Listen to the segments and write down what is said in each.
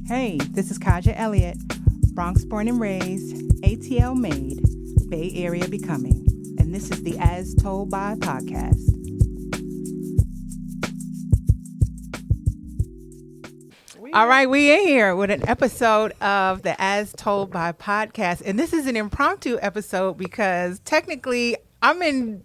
Hey, this is Kahja Elliott, Bronx born and raised, ATL made, Bay Area becoming, and this is the As Told By podcast. All right, we in here with an episode of the As Told By podcast, and this is an impromptu episode because technically I'm in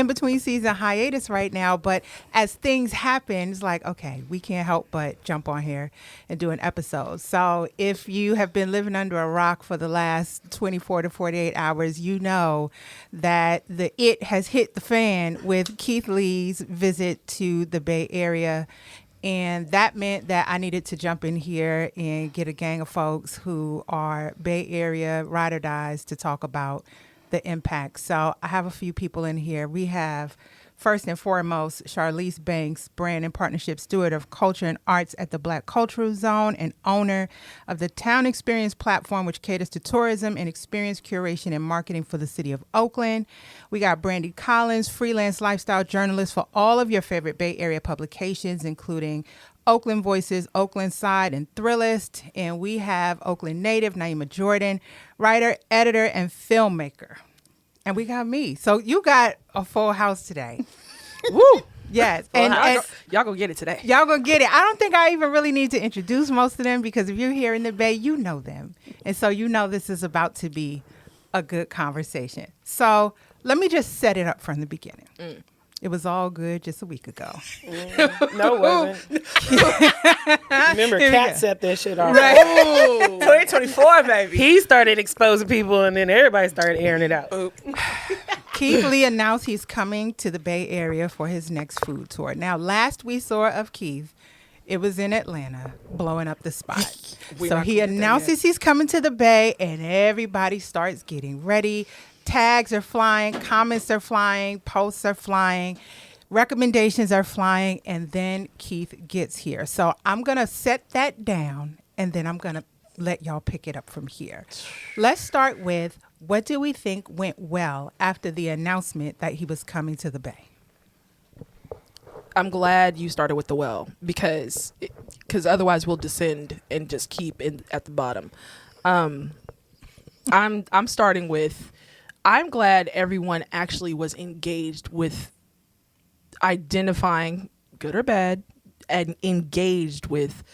between season hiatus right now, but as things happen, it's like, okay, we can't help but jump on here and do an episode. So if you have been living under a rock for the last 24 to 48 hours, you know that it has hit the fan with Keith Lee's visit to the Bay Area. And that meant that I needed to jump in here and get a gang of folks who are Bay Area ride or dies to talk about the impact. So I have a few people in here. We have, first and foremost, Charlese Banks, brand and partnership steward of culture and arts at the Black Cultural Zone and owner of the Town Experience platform, which caters to tourism and experience curation and marketing for the city of Oakland. We got Brandy Collins, freelance lifestyle journalist for all of your favorite Bay Area publications, including Oakland Voices, Oakland Side, and Thrillist. And we have Oakland native Niema Jordan, writer, editor, and filmmaker. And we got me. So you got a full house today. Woo! Yes. And y'all gonna get it today. Y'all gonna get it. I don't think I even really need to introduce most of them because if you're here in the Bay, you know them. And so you know this is about to be a good conversation. So let me just set it up from the beginning. It was all good just a week ago. No, it wasn't. Remember, Kat set that shit off. Right. 2024, baby. He started exposing people, and then everybody started airing it out. Keith Lee announced he's coming to the Bay Area for his next food tour. Now, last we saw of Keith, it was in Atlanta, blowing up the spot. So he announces he's coming to the Bay, and everybody starts getting ready. Tags are flying, comments are flying, posts are flying, recommendations are flying, and then Keith gets here. So I'm going to set that down, and then I'm going to let y'all pick it up from here. Let's start with, what do we think went well after the announcement that he was coming to the Bay? I'm glad you started with the well because otherwise we'll descend and just keep at the bottom. I'm starting with, I'm glad everyone actually was engaged with identifying good or bad and engaged with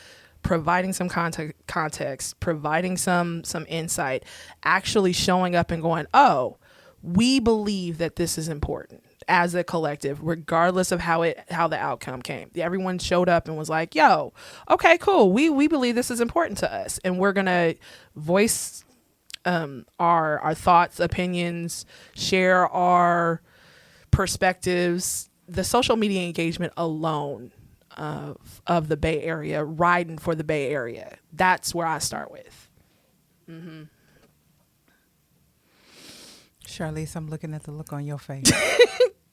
providing some context, providing some insight, actually showing up and going, oh, we believe that this is important as a collective, regardless of how the outcome came. Everyone showed up and was like, yo, okay, cool. We believe this is important to us. And we're going to voice our thoughts, opinions, share our perspectives. The social media engagement alone of the Bay Area, riding for the Bay Area, that's where I start with. Mm-hmm. Charlese, I'm looking at the look on your face.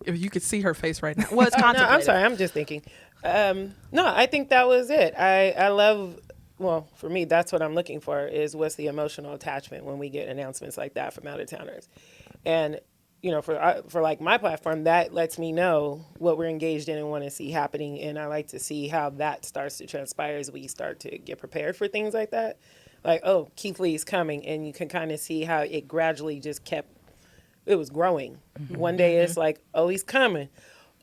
If you could see her face right now. Well, it's contemplated. No, I'm sorry. I'm just thinking. No, I think that was it. I love... Well, for me, that's what I'm looking for is what's the emotional attachment when we get announcements like that from out-of-towners. And, for like my platform, that lets me know what we're engaged in and want to see happening. And I like to see how that starts to transpire as we start to get prepared for things like that. Like, oh, Keith Lee's coming. And you can kind of see how it gradually just it was growing. Mm-hmm. One day it's like, oh, he's coming.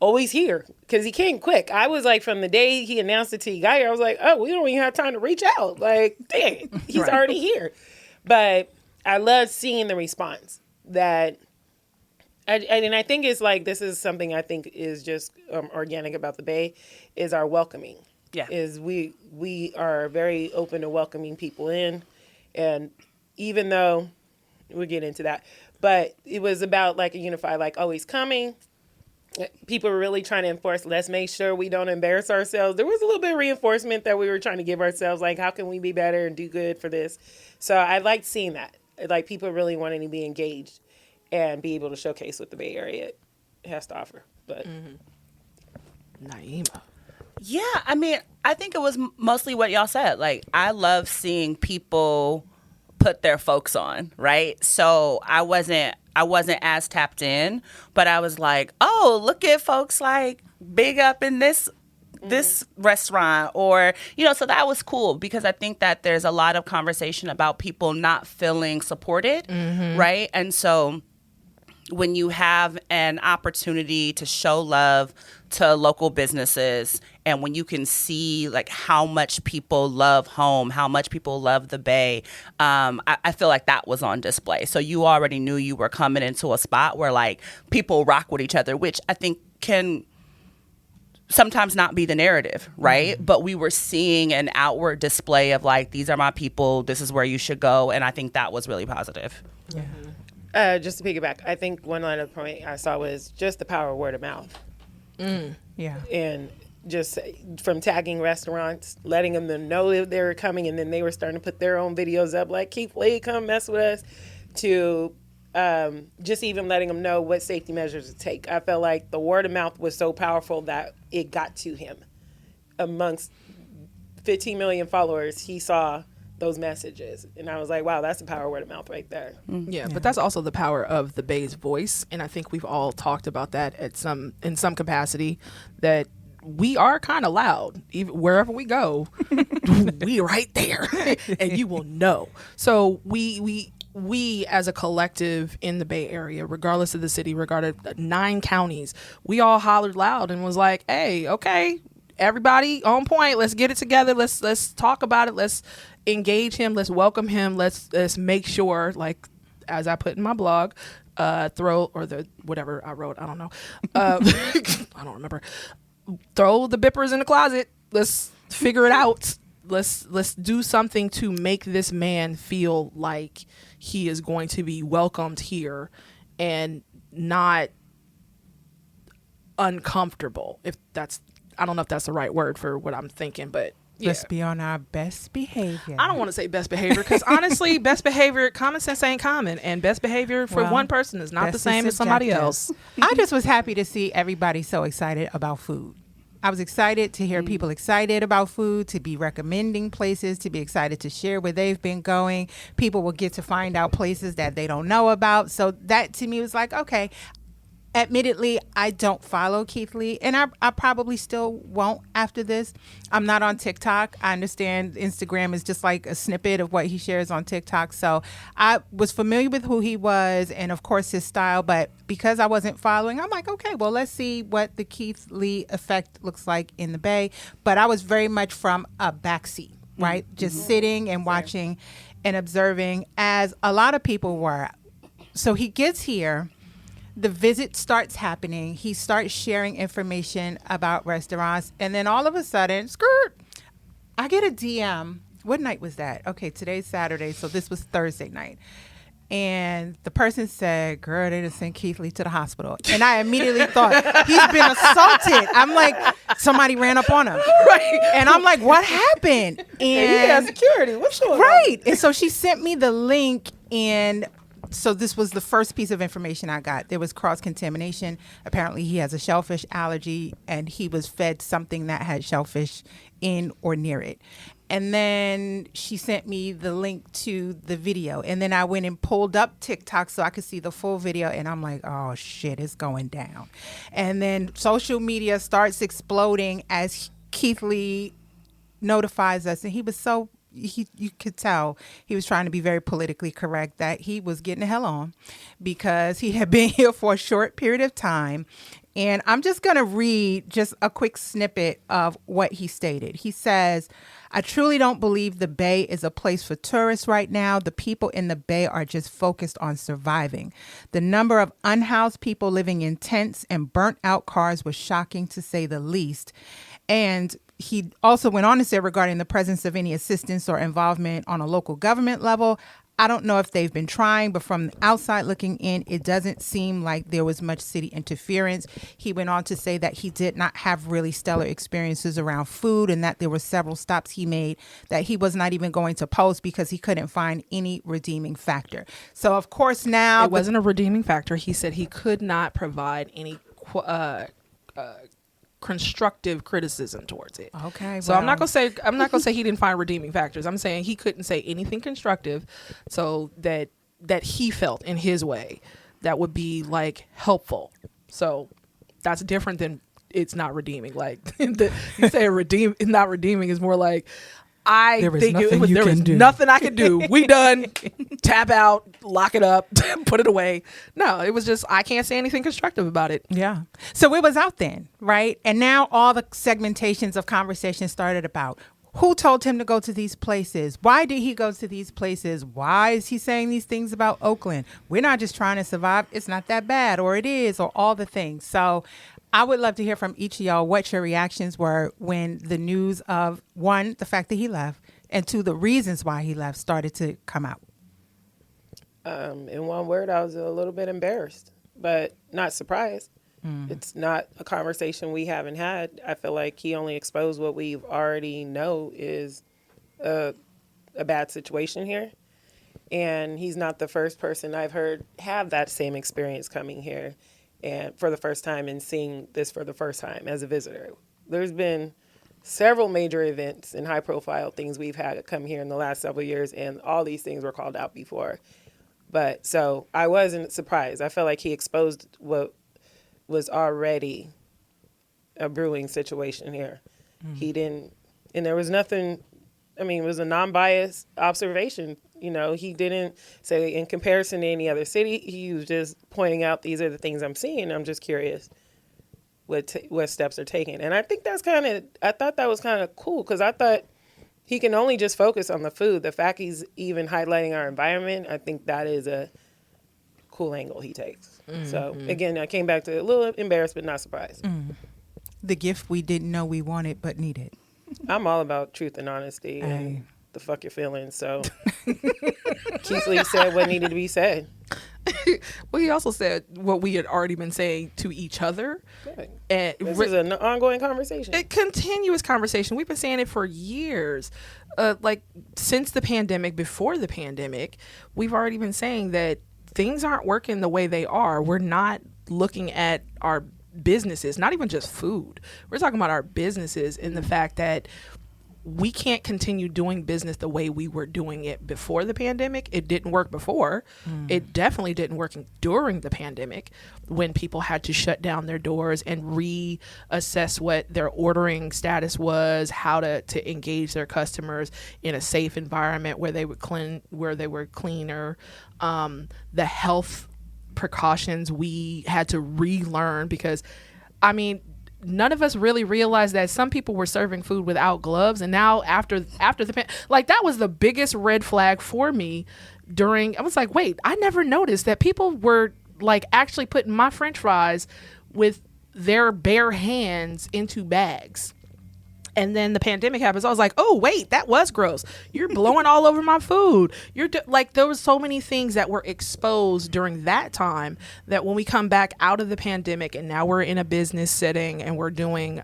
Oh, he's here, because he came quick. I was like, from the day he announced it to you got here, I was like, oh, we don't even have time to reach out. Like, dang it, he's already here. But I love seeing the response that, and I think it's like, this is something I think is just organic about the Bay, is our welcoming. Yeah. Is we are very open to welcoming people in. And even though, we'll get into that, but it was about like a unified, like, oh, he's coming. People were really trying to enforce, let's make sure we don't embarrass ourselves. There was a little bit of reinforcement that we were trying to give ourselves, like, how can we be better and do good for this? So I liked seeing that. Like, people really wanting to be engaged and be able to showcase what the Bay Area has to offer. But Niema. Yeah, I mean, I think it was mostly what y'all said. Like, I love seeing people put their folks on, right? So I wasn't as tapped in, but I was like, oh, look at folks like big up in this this restaurant, or, so that was cool, because I think that there's a lot of conversation about people not feeling supported, right? And so when you have an opportunity to show love to local businesses, and when you can see like how much people love home, how much people love the Bay, I feel like that was on display. So you already knew you were coming into a spot where like people rock with each other, which I think can sometimes not be the narrative, right? But we were seeing an outward display of like, these are my people, this is where you should go. And I think that was really positive. Yeah. Just to piggyback, I think one line of the point I saw was just the power of word of mouth. Yeah. And just from tagging restaurants, letting them know that they were coming, and then they were starting to put their own videos up like, Keith Lee, come mess with us, to just even letting them know what safety measures to take. I felt like the word of mouth was so powerful that it got to him. Amongst 15 million followers, he saw those messages, and I was like, wow, that's the power of word of mouth right there. Yeah, but that's also the power of the Bay's voice, and I think we've all talked about that in some capacity, that we are kind of loud. Even wherever we go, we right there, and you will know. So we as a collective in the Bay Area, regardless of the city, regardless of 9 counties, we all hollered loud and was like, hey, okay, everybody on point, let's get it together, let's talk about it, let's engage him, let's welcome him, let's make sure, like as I put in my blog, whatever I wrote, I don't know, I don't remember, throw the bippers in the closet, let's figure it out, let's do something to make this man feel like he is going to be welcomed here and not uncomfortable, if that's, I don't know if that's the right word for what I'm thinking, but Let's be on our best behavior. I don't want to say best behavior, because honestly, best behavior, common sense ain't common, and best behavior for one person is not the same as somebody else. I just was happy to see everybody so excited about food. I was excited to hear people excited about food, to be recommending places, to be excited to share where they've been going. People will get to find out places that they don't know about. So that to me was like, okay. Admittedly, I don't follow Keith Lee, and I probably still won't after this. I'm not on TikTok. I understand Instagram is just like a snippet of what he shares on TikTok. So I was familiar with who he was and, of course, his style. But because I wasn't following, I'm like, okay, well, let's see what the Keith Lee effect looks like in the Bay. But I was very much from a backseat, right? Just sitting and watching and observing, as a lot of people were. So he gets here. The visit starts happening. He starts sharing information about restaurants. And then all of a sudden, skirt, I get a DM. What night was that? Okay, today's Saturday, so this was Thursday night. And the person said, girl, they just sent Keith Lee to the hospital. And I immediately thought, he's been assaulted. I'm like, somebody ran up on him. Right. And I'm like, what happened? And he has security. What's going on? Right. And so she sent me the link, and so this was the first piece of information I got. There was cross-contamination. Apparently he has a shellfish allergy, and he was fed something that had shellfish in or near it. And then she sent me the link to the video. And then I went and pulled up TikTok so I could see the full video. And I'm like, oh, shit, it's going down. And then social media starts exploding as Keith Lee notifies us. And he was so... you could tell he was trying to be very politically correct, that he was getting the hell on because he had been here for a short period of time. And I'm just going to read just a quick snippet of what he stated. He says, I truly don't believe the Bay is a place for tourists right now. The people in the Bay are just focused on surviving. The number of unhoused people living in tents and burnt out cars was shocking, to say the least. And he also went on to say, regarding the presence of any assistance or involvement on a local government level, I don't know if they've been trying, but from the outside looking in, it doesn't seem like there was much city interference. He went on to say that he did not have really stellar experiences around food, and that there were several stops he made that he was not even going to post because he couldn't find any redeeming factor. So, of course, now... It wasn't a redeeming factor. He said he could not provide any constructive criticism towards it. Okay. So I'm not gonna say he didn't find redeeming factors. I'm saying he couldn't say anything constructive, so that he felt in his way that would be like helpful. So that's different than it's not redeeming. Like you say not redeeming is more like there was nothing I could do. We done. Tap out, lock it up, put it away. No, it was just I can't say anything constructive about it. Yeah. So it was out then, right? And now all the segmentations of conversation started about who told him to go to these places? Why did he go to these places? Why is he saying these things about Oakland? We're not just trying to survive. It's not that bad, or it is, or all the things. So I would love to hear from each of y'all what your reactions were when the news of, one, the fact that he left, and two, the reasons why he left started to come out. In one word, I was a little bit embarrassed, but not surprised. It's not a conversation we haven't had. I feel like he only exposed what we already know is a bad situation here. And he's not the first person I've heard have that same experience coming here and for the first time and seeing this for the first time as a visitor. There's been several major events and high profile things we've had come here in the last several years, and all these things were called out before. But so I wasn't surprised. I felt like he exposed what was already a brewing situation here. He didn't, and there was nothing, I mean, it was a non-biased observation. You know, he didn't say in comparison to any other city, he was just pointing out these are the things I'm seeing. I'm just curious what steps are taken. And I think I thought that was kind of cool because I thought he can only just focus on the food. The fact he's even highlighting our environment, I think that is a cool angle he takes. So again, I came back to a little embarrassed, but not surprised. The gift we didn't know we wanted, but needed. I'm all about truth and honesty and the fuck your feelings. So Keith Lee said what needed to be said. Well, he also said what we had already been saying to each other. Good. And this is an ongoing conversation. A continuous conversation. We've been saying it for years. Like since the pandemic, before the pandemic, we've already been saying that things aren't working the way they are. We're not looking at our businesses, not even just food. We're talking about our businesses and the fact that we can't continue doing business the way we were doing it before the pandemic. It didn't work before. It definitely didn't work during the pandemic when people had to shut down their doors and reassess what their ordering status was, how to engage their customers in a safe environment where they were cleaner. The health precautions we had to relearn because, I mean, none of us really realized that some people were serving food without gloves. And now after the like that was the biggest red flag for me I was like, wait, I never noticed that people were like actually putting my French fries with their bare hands into bags. And then the pandemic happens. I was like, oh, wait, that was gross. You're blowing all over my food. Like there was so many things that were exposed during that time that when we come back out of the pandemic and now we're in a business setting and we're doing,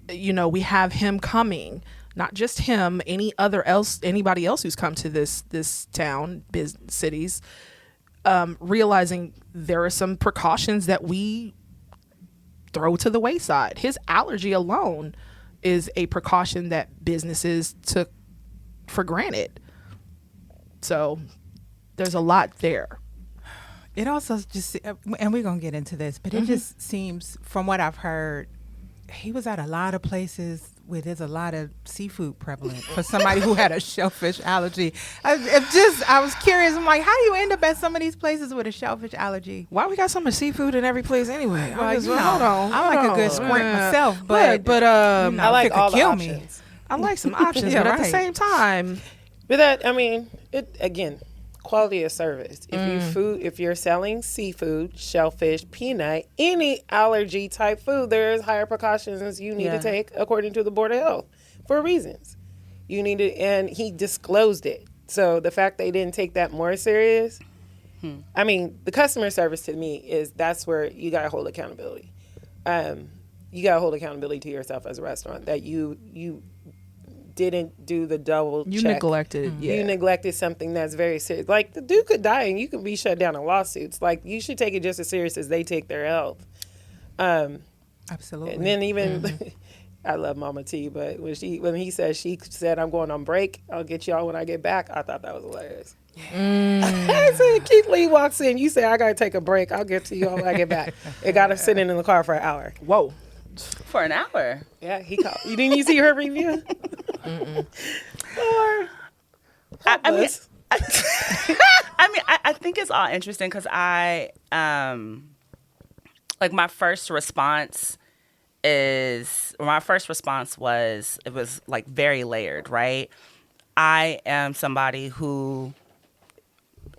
we have him coming, not just him, anybody else who's come to this town, cities, realizing there are some precautions that we throw to the wayside. His allergy alone is a precaution that businesses took for granted. So there's a lot there. It also just, and we're going to get into this, but it just seems, from what I've heard, he was at a lot of places where there's a lot of seafood prevalent for somebody who had a shellfish allergy. I was curious. I'm like, how do you end up at some of these places with a shellfish allergy? Why we got so much seafood in every place anyway? Hold on. I like a good squint myself, but I like all the options. I like some options, Yeah, but right. at the same time, But that, I mean, it again, quality of service. If you're selling seafood, shellfish, peanut, any allergy type food, there's higher precautions you need to take according to the Board of Health for reasons. You need to, and he disclosed it. So the fact they didn't take that more serious, I mean, the customer service to me that's where you got to hold accountability. You got to hold accountability to yourself as a restaurant that you didn't do the double check. neglected. You neglected something that's very serious. Like, the dude could die and you could be shut down in lawsuits. Like, you should take it just as serious as they take their health. Absolutely. And then even, I love Mama T, but when he said, I'm going on break, I'll get y'all when I get back, I thought that was hilarious. I said, Keith Lee walks in. You say, I got to take a break. I'll get to you when I get back. It got to sit in the car for an hour. Whoa. For an hour. Yeah, he called. You didn't you see her review? Or I mean, I think it's all interesting because my first response was, it was like very layered, right? I am somebody who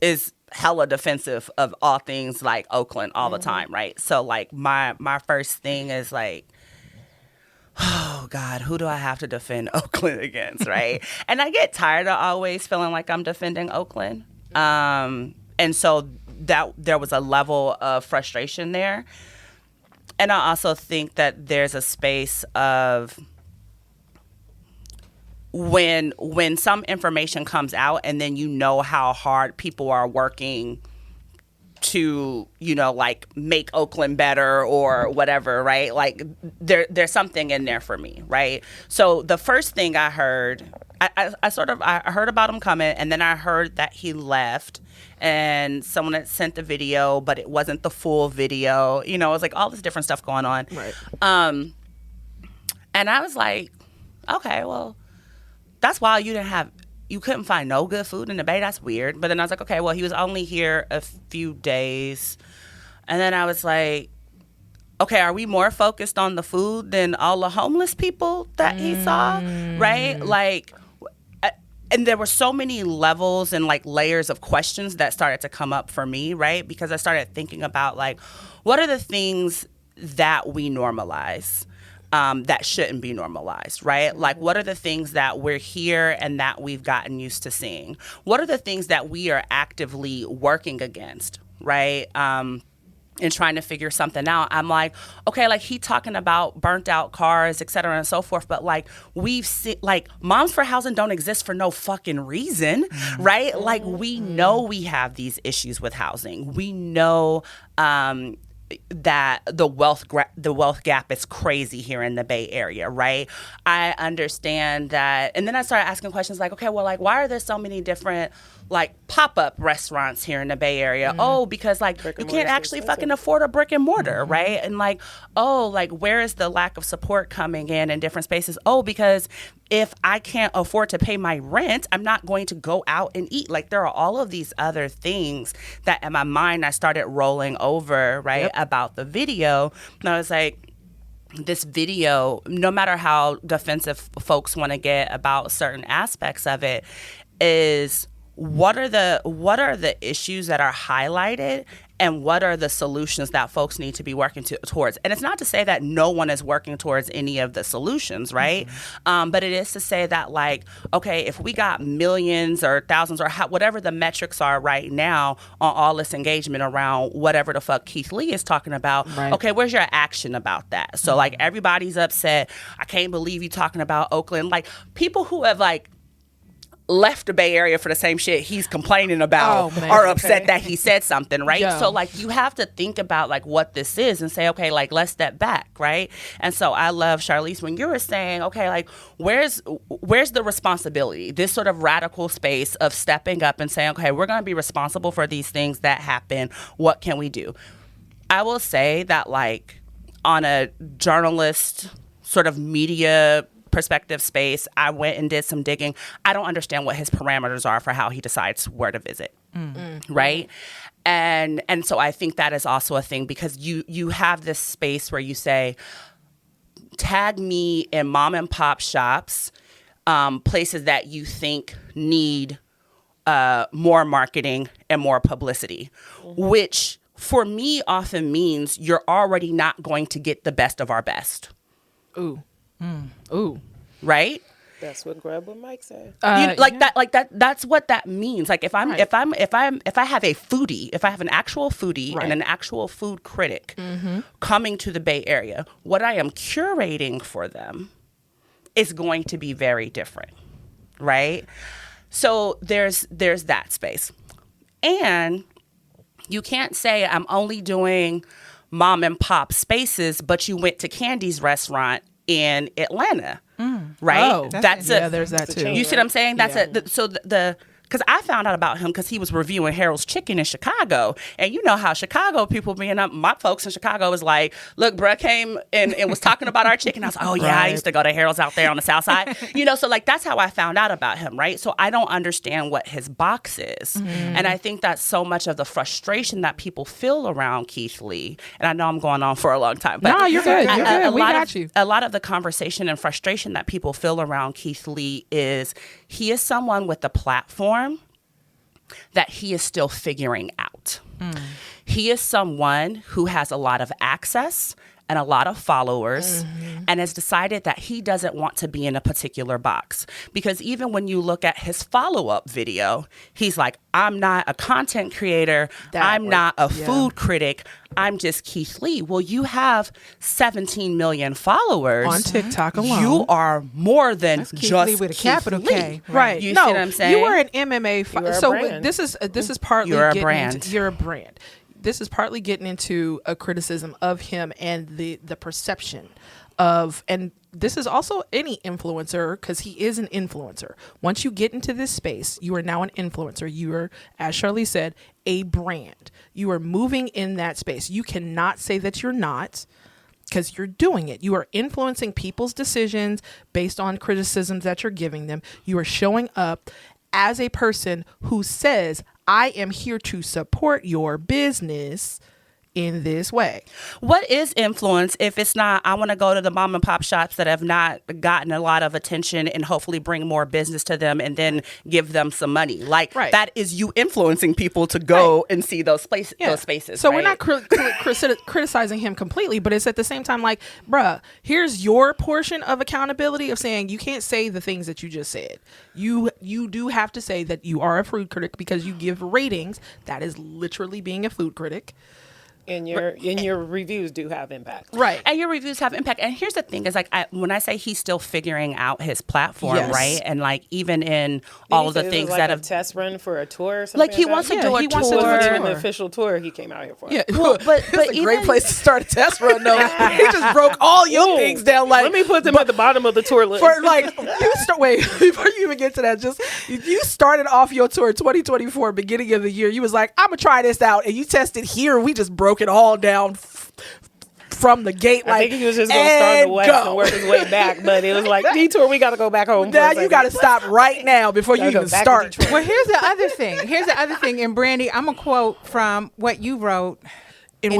is hella defensive of all things like Oakland all the time, right? So like my first thing is like, oh God, who do I have to defend Oakland against, right? And I get tired of always feeling like I'm defending Oakland. And so that there was a level of frustration there. And I also think that there's a space of when some information comes out and then you know how hard people are working to, like make Oakland better or whatever, right? Like there's something in there for me, right? So the first thing I heard, I heard about him coming, and then I heard that he left and someone had sent the video, but it wasn't the full video. It was like all this different stuff going on. Right. And I was like, okay, well, that's why you couldn't find no good food in the Bay. That's weird. But then I was like, okay, well, he was only here a few days. And then I was like, okay, are we more focused on the food than all the homeless people that he saw? Right? Like, and there were so many levels and like layers of questions that started to come up for me, right? Because I started thinking about like, what are the things that we normalize? That shouldn't be normalized, right? Like, what are the things that we're here and that we've gotten used to seeing? What are the things that we are actively working against, right? And trying to figure something out. I'm like, okay, like he talking about burnt out cars, et cetera, and so forth. But like we've seen, like Moms for Housing don't exist for no fucking reason, right? Like we know we have these issues with housing. We know, that the wealth gap is crazy here in the Bay Area, right? I understand that. And then I started asking questions like, okay, well, like, why are there so many different like pop-up restaurants here in the Bay Area? Oh, because like you can't actually fucking afford a brick and mortar, right? And like, oh, like where is the lack of support coming in different spaces? Oh, because if I can't afford to pay my rent, I'm not going to go out and eat. Like there are all of these other things that in my mind I started rolling over, right, about the video. And I was like, this video, no matter how defensive folks want to get about certain aspects of it, is what are the issues that are highlighted and what are the solutions that folks need to be working towards? And it's not to say that no one is working towards any of the solutions, right? But it is to say that like, okay, if we got millions or thousands or whatever the metrics are right now on all this engagement around whatever the fuck Keith Lee is talking about, okay, where's your action about that? So like everybody's upset. I can't believe you talking about Oakland. Like people who have like left the Bay Area for the same shit he's complaining about are upset that he said something, right? Yeah. So like you have to think about like what this is and say, okay, like let's step back, right? And so I love, Charlese, when you were saying, okay, like where's the responsibility? This sort of radical space of stepping up and saying, okay, we're going to be responsible for these things that happen. What can we do? I will say that like on a journalist sort of media perspective space, I went and did some digging. I don't understand what his parameters are for how he decides where to visit, right? And so I think that is also a thing because you have this space where you say, tag me in mom and pop shops, places that you think need more marketing and more publicity, which for me often means you're already not going to get the best of our best. Ooh. Right? That's what Grab with Mike said. That's what that means. Like if I have a foodie, if I have an actual foodie and an actual food critic coming to the Bay Area, what I am curating for them is going to be very different. Right? So there's that space. And you can't say I'm only doing mom and pop spaces, but you went to Candy's restaurant in Atlanta, right? Oh, there's that too. You see what I'm saying? That's because because I found out about him because he was reviewing Harold's Chicken in Chicago. And you know how Chicago people being up, my folks in Chicago was like, look, bruh came and was talking about our chicken. I was like, oh yeah, I used to go to Harold's out there on the south side. So like that's how I found out about him, right? So I don't understand what his box is. And I think that's so much of the frustration that people feel around Keith Lee. And I know I'm going on for a long time. But no, you're good. You're good. We got you. A lot of the conversation and frustration that people feel around Keith Lee is he is someone with a platform that he is still figuring out. He is someone who has a lot of access and a lot of followers and has decided that he doesn't want to be in a particular box. Because even when you look at his follow-up video, he's like, I'm not a content creator. I'm not a food critic. I'm just Keith Lee. Well, you have 17 million followers. On TikTok alone. You are more than That's Keith just Lee with a Keith capital Lee. K. Right. You see what I'm saying? You were an MMA fighter. So brand. this is partly You're a getting brand. into, you're a brand. This is partly getting into a criticism of him and the perception of, and this is also any influencer, because he is an influencer. Once you get into this space, you are now an influencer. You are, as Charlese said, a brand. You are moving in that space. You cannot say that you're not, because you're doing it. You are influencing people's decisions based on criticisms that you're giving them. You are showing up as a person who says, I am here to support your business in this way. What is influence if it's not, I want to go to the mom and pop shops that have not gotten a lot of attention and hopefully bring more business to them and then give them some money? Like that is you influencing people to go and see those places. Those spaces. So we're not criticizing him completely, but it's at the same time like, bruh, here's your portion of accountability of saying you can't say the things that you just said. You do have to say that you are a food critic because you give ratings. That is literally being a food critic. And your reviews do have impact. Right. And your reviews have impact. And here's the thing is like, when I say he's still figuring out his platform, right? And like, even in all of the things like that a have test run for a tour or something. like he wants to do a tour. An official tour he came out here for. Yeah. Well, but It's a great place to start a test run, though. He just broke all your things down. Like, let me put them at the bottom of the tour list. For like, wait, before you even get to that, just you started off your tour 2024, beginning of the year. You was like, I'm gonna try this out, and you tested here. We just broke it all down from the gate. Like, I think he was just gonna start in the west and work his way back, but it was like detour. We got to go back home. Now you got to stop right now before you even start. Well, here's the other thing. And Brandy, I'm gonna quote from what you wrote in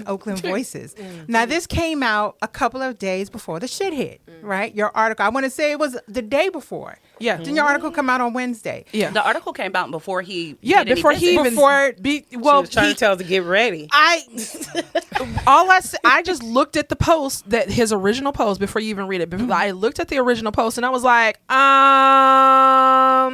Oakland Voices. Now, this came out a couple of days before the shit hit, right? Your article, I want to say it was the day before. Yeah. Didn't your article come out on Wednesday? Yeah. The article came out before he Yeah, before he even she was trying to tell us to get ready. I just looked at the post, that his original post, before you even read it. I looked at the original post and I was like, Well,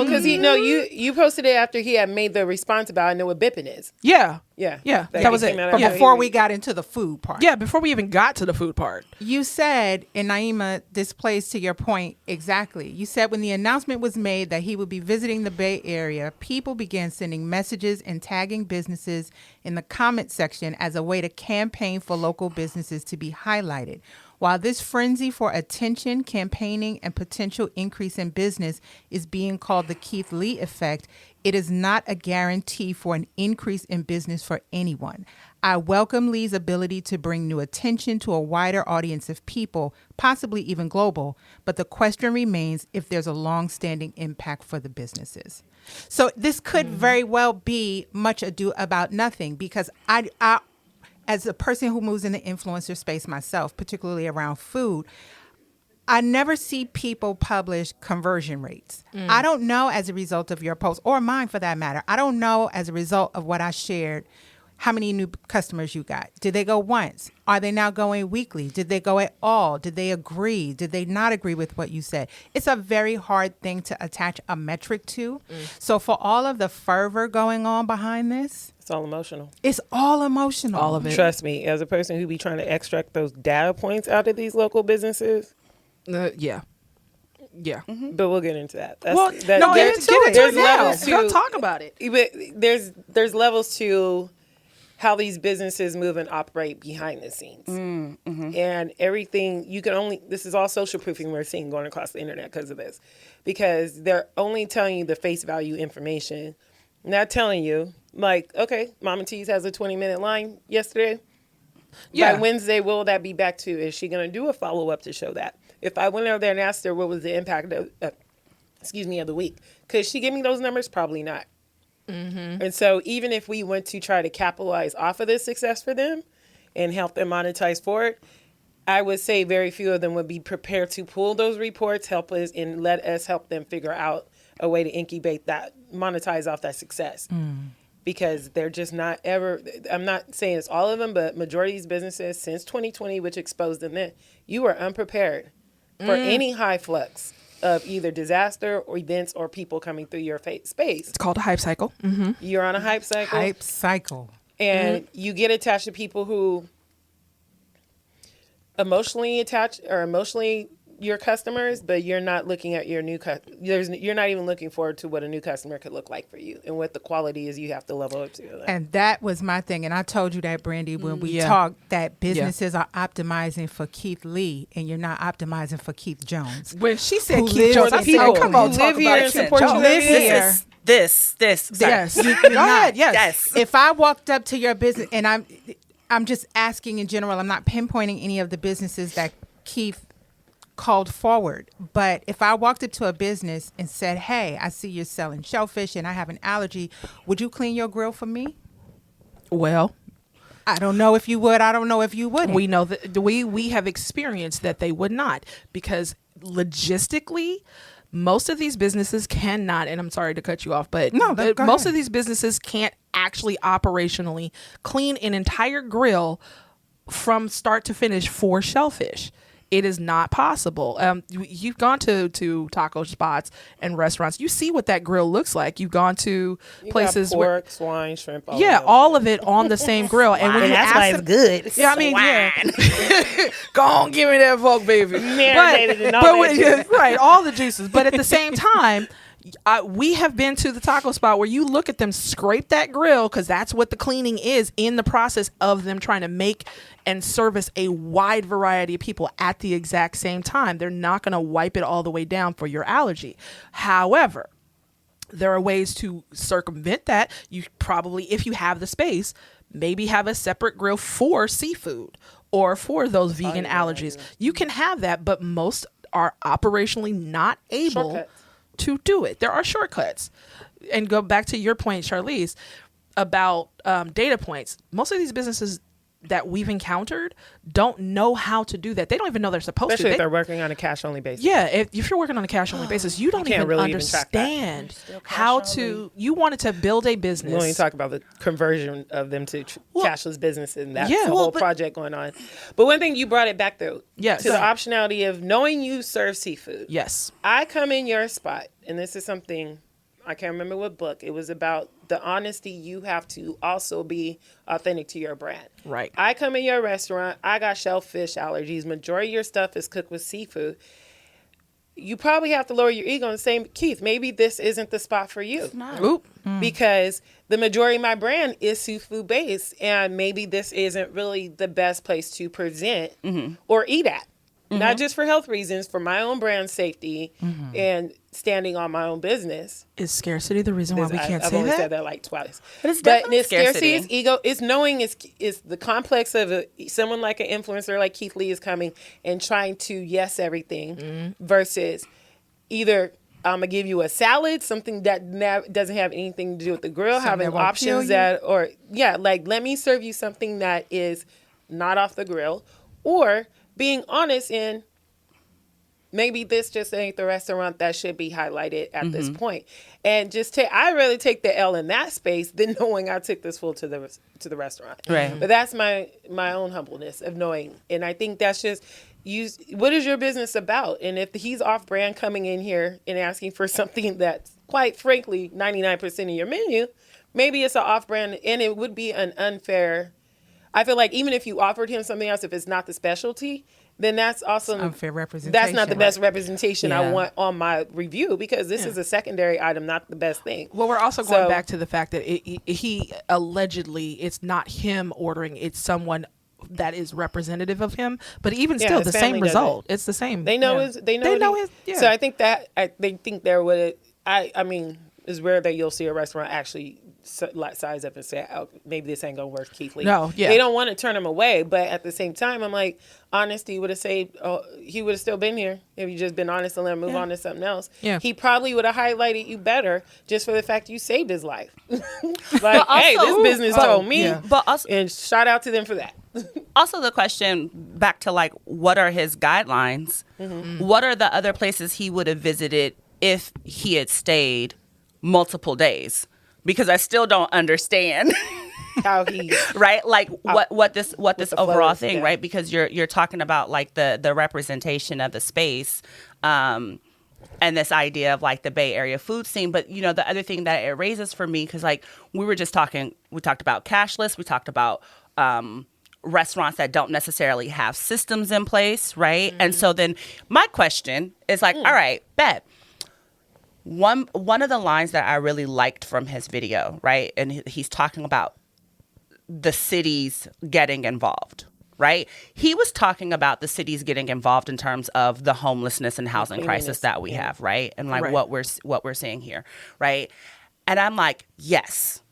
because you posted it after he had made the response about I know what bipping is. Yeah. Yeah. That was it. But before we got into the food part. Yeah, before we even got to the food part. You said, and Niema, this plays to your point exactly. You said when the announcement was made that he would be visiting the Bay Area, people began sending messages and tagging businesses in the comment section as a way to campaign for local businesses to be highlighted. While this frenzy for attention, campaigning, and potential increase in business is being called the Keith Lee effect, it is not a guarantee for an increase in business for anyone. I welcome Lee's ability to bring new attention to a wider audience of people, possibly even global, but the question remains if there's a long-standing impact for the businesses. So this could very well be much ado about nothing, because I as a person who moves in the influencer space myself, particularly around food, I never see people publish conversion rates. I don't know, as a result of your post, or mine for that matter, I don't know as a result of what I shared, how many new customers you got. Did they go once? Are they now going weekly? Did they go at all? Did they agree? Did they not agree with what you said? It's a very hard thing to attach a metric to. So for all of the fervor going on behind this, it's all emotional. It's all emotional. All of it. Trust me, as a person who be trying to extract those data points out of these local businesses. Yeah. But we'll get into that. Get into it now. Go talk about it. But there's levels to how these businesses move and operate behind the scenes. And everything, this is all social proofing we're seeing going across the internet because of this. Because they're only telling you the face value information, not telling you, like, okay, Mama T's has a 20-minute line yesterday. Yeah. By Wednesday, will that be back to? Is she going to do a follow-up to show that? If I went over there and asked her what was the impact of the week, could she give me those numbers? Probably not. And so even if we went to try to capitalize off of this success for them and help them monetize for it, I would say very few of them would be prepared to pull those reports, help us, and let us help them figure out a way to incubate that, monetize off that success. Because they're just not ever, I'm not saying it's all of them, but majority of these businesses since 2020, which exposed them then, you are unprepared for any high flux of either disaster or events or people coming through your space. It's called a hype cycle. You're on a hype cycle. Hype cycle. And you get attached to people who emotionally attach or emotionally your customers, but you're not looking at your you're not even looking forward to what a new customer could look like for you and what the quality is you have to level up to. And that was my thing. And I told you that, Brandy, when we talked, that businesses are optimizing for Keith Lee and you're not optimizing for Keith Jones. When she said Who Keith lives Jones, for I the said, people come who on, live talk here about and Keith support you Jones. live here. This. Yes. You're Go ahead. not. Yes. If I walked up to your business, and I'm just asking in general, I'm not pinpointing any of the businesses that Keith called forward, but if I walked into a business and said, hey, I see you're selling shellfish and I have an allergy, would you clean your grill for me? Well, I don't know if you would. I don't know if you wouldn't. we know that we have experienced that they would not, because logistically, most of these businesses cannot, and I'm sorry to cut you off, but No, go most ahead. of these businesses can't actually operationally clean an entire grill from start to finish for shellfish. It is not possible. You've gone to taco spots and restaurants. You see what that grill looks like. You've gone to places got where pork, swine, shrimp, all of it on the same grill. And when you that's ask why them- it's good. yeah, I mean, yeah. Go on, give me that fuck, baby. Marinated and all but that when- juice. right, all the juices. But at the same time, we have been to the taco spot where you look at them scrape that grill, because that's what the cleaning is in the process of them trying to make and service a wide variety of people at the exact same time. They're not going to wipe it all the way down for your allergy. However, there are ways to circumvent that. You probably, if you have the space, maybe have a separate grill for seafood or for those vegan allergies. You can have that, but most are operationally not able Shortcuts. to do it. There are shortcuts. And go back to your point, Charlese, about data points. Most of these businesses that we've encountered don't know how to do that. They don't even know they're supposed Especially to. if they're working on a cash-only basis. Yeah, if you're working on a cash-only basis, you don't can't even really even track that. understand how to. You wanted to build a business. We only talk about the conversion of them to cashless business, and that's Yeah. the whole project going on. But one thing, you brought it back, though, Yes. to the optionality of knowing you serve seafood. Yes. I come in your spot, and this is something, I can't remember what book. It was about the honesty. You have to also be authentic to your brand. Right. I come in your restaurant. I got shellfish allergies. Majority of your stuff is cooked with seafood. You probably have to lower your ego and say, Keith, maybe this isn't the spot for you. Oop. Because the majority of my brand is seafood based, and maybe this isn't really the best place to present or eat at. Not just for health reasons, for my own brand safety and standing on my own business. Is scarcity the reason why we can't I've say only that? said that like twice. But it's definitely scarcity is scarcity. ego. It's knowing is the complex of someone like an influencer like Keith Lee is coming and trying to yes everything versus either I'm gonna give you a salad, something that doesn't have anything to do with the grill, Something having that won't kill options you. like let me serve you something that is not off the grill, or being honest in maybe this just ain't the restaurant that should be highlighted at this point. And just I rather take the L in that space than knowing I took this full to the restaurant. Right. But that's my own humbleness of knowing. And I think that's just what is your business about? And if he's off brand coming in here and asking for something that's quite frankly 99% of your menu, maybe it's an off brand, and it would be an unfair I feel like even if you offered him something else, if it's not the specialty, then that's also unfair representation. That's not the best representation Yeah. I want on my review, because this is a secondary item, not the best thing. Well, we're also going back to the fact that he allegedly, it's not him ordering, it's someone that is representative of him. But even still, his the family same does result. It's the same. They know yeah. his. They know his. Yeah. So I think that they think there would. I mean, it's rare that you'll see a restaurant actually size up and say, "Oh, maybe this ain't gonna work, Keith Lee." No, yeah. They don't want to turn him away, but at the same time, I'm like, honesty would have saved. He would have still been here if you just been honest and let him move on to something else. Yeah. He probably would have highlighted you better just for the fact you saved his life. Like, hey, this business told me, but also, and shout out to them for that. Also, the question back to like, what are his guidelines? What are the other places he would have visited if he had stayed multiple days? Because I still don't understand How he right, like what this overall thing, yeah. right? Because you're talking about like the representation of the space, and this idea of like the Bay Area food scene. But you know, the other thing that it raises for me, because like we talked about cashless, we talked about restaurants that don't necessarily have systems in place, right? And so then my question is like, all right, bet. One of the lines that I really liked from his video, right? And he's talking about the cities getting involved, right? He was talking about the cities getting involved in terms of the homelessness and housing crisis that we have, right? And like what we're seeing here, right? And I'm like, yes,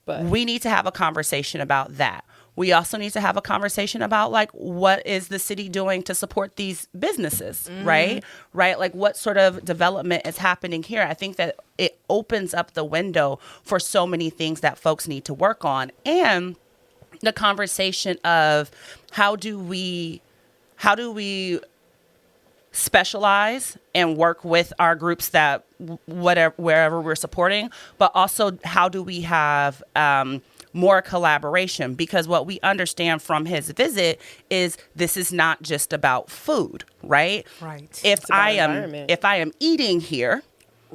But we need to have a conversation about that. We also need to have a conversation about like, what is the city doing to support these businesses, right? Right? Like what sort of development is happening here? I think that it opens up the window for so many things that folks need to work on. And the conversation of how do we specialize and work with our groups that wherever we're supporting, but also how do we have more collaboration? Because what we understand from his visit is this is not just about food, right? Right. If I environment. am eating here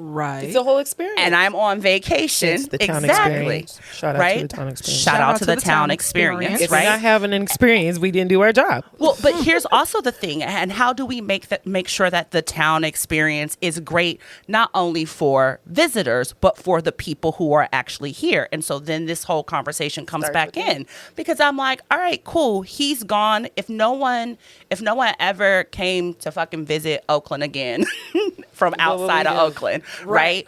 Right. it's a whole experience. and I'm on vacation, It's the town exactly, experience. Shout out right? to the town experience. Shout out to the town experience, If right? we're not having an experience, we didn't do our job. Well, but here's also the thing, and how do we make sure that the town experience is great, not only for visitors, but for the people who are actually here? And so then this whole conversation comes Starts back with in, because I'm like, all right, cool, he's gone. If no one ever came to fucking visit Oakland again from What would we outside of do? Oakland, right?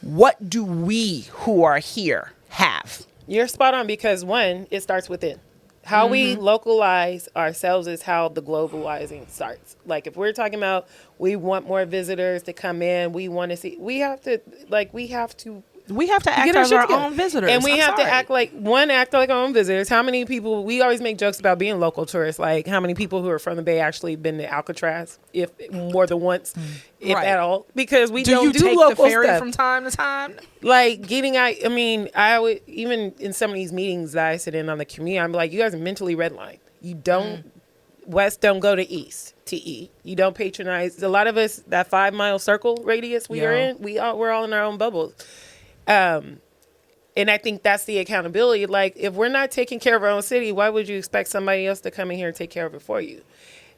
What do we who are here have? You're spot on, because one, it starts within. How we localize ourselves is how the globalizing starts. Like if we're talking about we want more visitors to come in, we want to see, we have to act get as shit our together. own visitors. And we I'm have to sorry. act like our own visitors. How many people, we always make jokes about being local tourists, like how many people who are from the Bay actually been to Alcatraz, if more than once, if Right. at all, because we Do don't you do take local the ferry stuff. from time to time? Like getting out, I mean, I would, even in some of these meetings that I sit in on the community, I'm like, you guys are mentally redlined. You don't, West don't go to East to eat. You don't patronize. A lot of us, that 5 mile circle radius we are in, we're all in our own bubbles. And I think that's the accountability. Like, if we're not taking care of our own city, why would you expect somebody else to come in here and take care of it for you?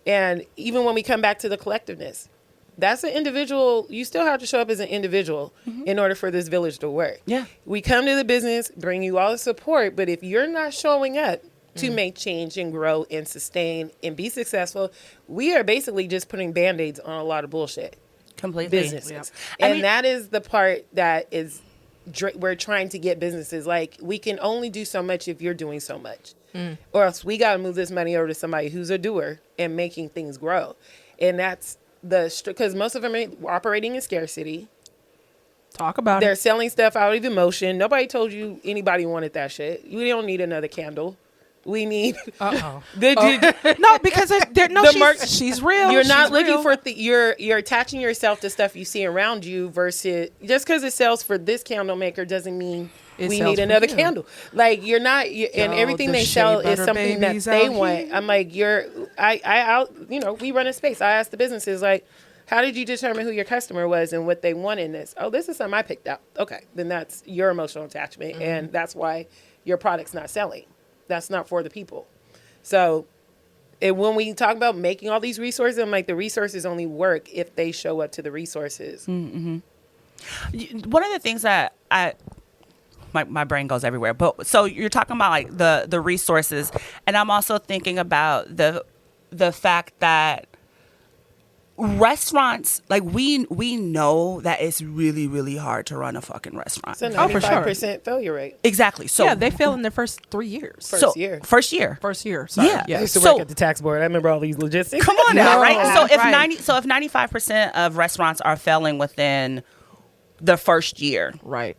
And even when we come back to the collectiveness, that's an individual. You still have to show up as an individual in order for this village to work. Yeah. We come to the business, bring you all the support, but if you're not showing up to make change and grow and sustain and be successful, we are basically just putting Band-Aids on a lot of bullshit Completely. businesses. Yep. And that is the part that is we're trying to get businesses, like, we can only do so much if you're doing so much, or else we got to move this money over to somebody who's a doer and making things grow. And that's because most of them are operating in scarcity. Talk about They're it. selling stuff out of emotion. Nobody told you anybody wanted that shit. You don't need another candle. We need No, because she's real. You're not She's looking real. for you're attaching yourself to stuff you see around you, versus just because it sells for this candle maker doesn't mean It we sells need for another you. candle. Like, you're not, and everything the they sell shea is butter something that babies they out want. here. I'm like, we run a space. I asked the businesses, like, how did you determine who your customer was and what they want in this? Oh, this is something I picked out. Okay, then that's your emotional attachment, and that's why your product's not selling. That's not for the people. So when we talk about making all these resources, I'm like, the resources only work if they show up to the resources. Mm-hmm. One of the things that my brain goes everywhere, but so you're talking about like the resources, and I'm also thinking about the fact that restaurants, like we know that it's really, really hard to run a fucking restaurant. It's a 95% failure rate. Exactly. So yeah, they fail in their first 3 years. First year. First year. Sorry. Yeah. I used to work at the tax board. I remember all these logistics. Come on now, right? So if Right. if 95% of restaurants are failing within the first year, Right.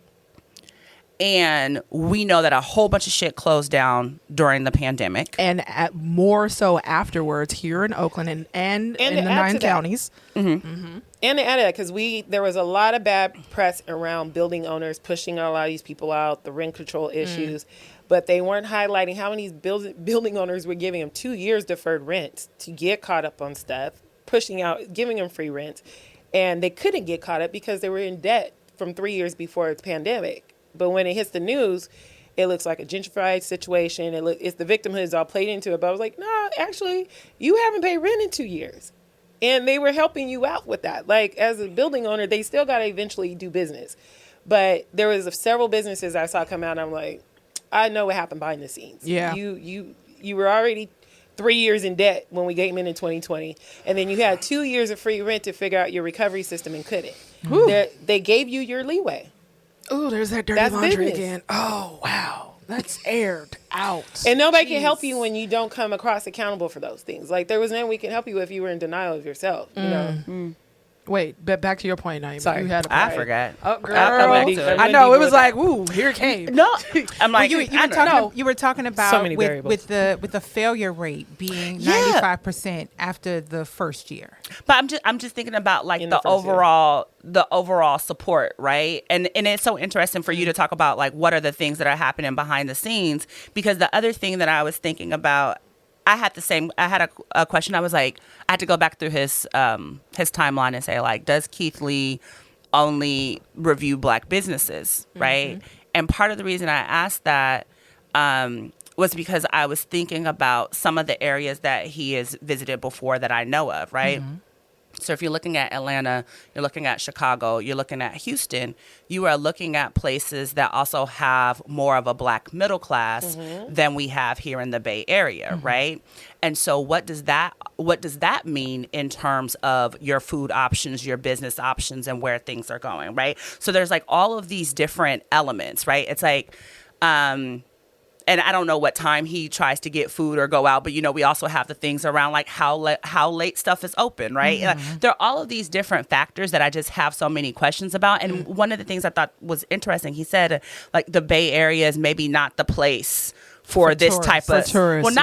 and we know that a whole bunch of shit closed down during the pandemic. And more so afterwards here in Oakland and in the 9 counties. And to add to that, because there was a lot of bad press around building owners pushing a lot of these people out, the rent control issues, but they weren't highlighting how many building owners were giving them 2 years deferred rent to get caught up on stuff, pushing out, giving them free rent. And they couldn't get caught up because they were in debt from 3 years before the pandemic. But when it hits the news, it looks like a gentrified situation. It's the victimhood is all played into it. But I was like, no, actually, you haven't paid rent in 2 years. And they were helping you out with that. Like, as a building owner, they still got to eventually do business. But there was several businesses I saw come out, and I'm like, I know what happened behind the scenes. Yeah. You were already 3 years in debt when we came in 2020. And then you had 2 years of free rent to figure out your recovery system and couldn't. They gave you your leeway. Oh, there's that dirty That's laundry business. again. Oh, wow. That's aired out. And nobody can help you when you don't come across accountable for those things. Like, there was no we can help you if you were in denial of yourself, you know? Wait, but back to your point, Naima. Sorry. You had a I point. forgot. Oh, girl. I'll come back to it. I know. It was like, ooh, here it came. No, I'm like, you were talking about So many variables. with the failure rate being 95% after the first year. But I'm just thinking about like In the the first year. overall support, right? And it's so interesting for you to talk about like what are the things that are happening behind the scenes, because the other thing that I was thinking about, I had a question. I was like, I had to go back through his timeline and say, like, does Keith Lee only review Black businesses, right? And part of the reason I asked that was because I was thinking about some of the areas that he has visited before that I know of, right? So if you're looking at Atlanta, you're looking at Chicago, you're looking at Houston, you are looking at places that also have more of a Black middle class than we have here in the Bay Area, right? And so what does that mean in terms of your food options, your business options, and where things are going, right? So there's like all of these different elements, right? It's like, and I don't know what time he tries to get food or go out, but, you know, we also have the things around like how late stuff is open, right? There are all of these different factors that I just have so many questions about. And one of the things I thought was interesting, he said, like, the Bay Area is maybe not the place for this tourists. type of tourists,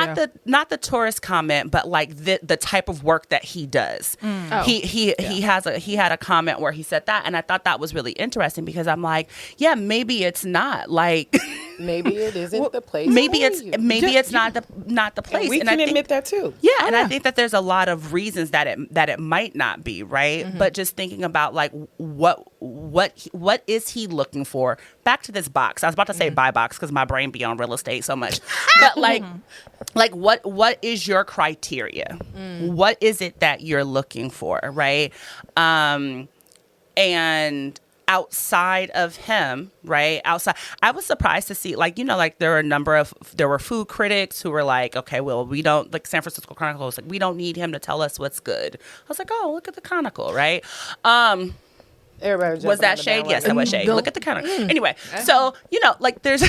not the tourist comment, but like the type of work that he does. He had a comment where he said that, and I thought that was really interesting because I'm like, yeah, maybe it's not like Maybe it isn't the place. maybe for it's you. not the place. And we And can I think, admit that too. yeah, and I think that there's a lot of reasons that it might not be, right? But just thinking about like what is he looking for? Back to this box. I was about to say buy box because my brain be on real estate so much. But like what is your criteria? What is it that you're looking for, right? And outside of him, right? I was surprised to see, like, you know, like there were food critics who were like, okay, well, we don't, like San Francisco Chronicle was like, we don't need him to tell us what's good. I was like, oh, look at the Chronicle, right? Everybody Was that shade? Yes, that was shade. Look at the Chronicle. Anyway, so, you know, like there's...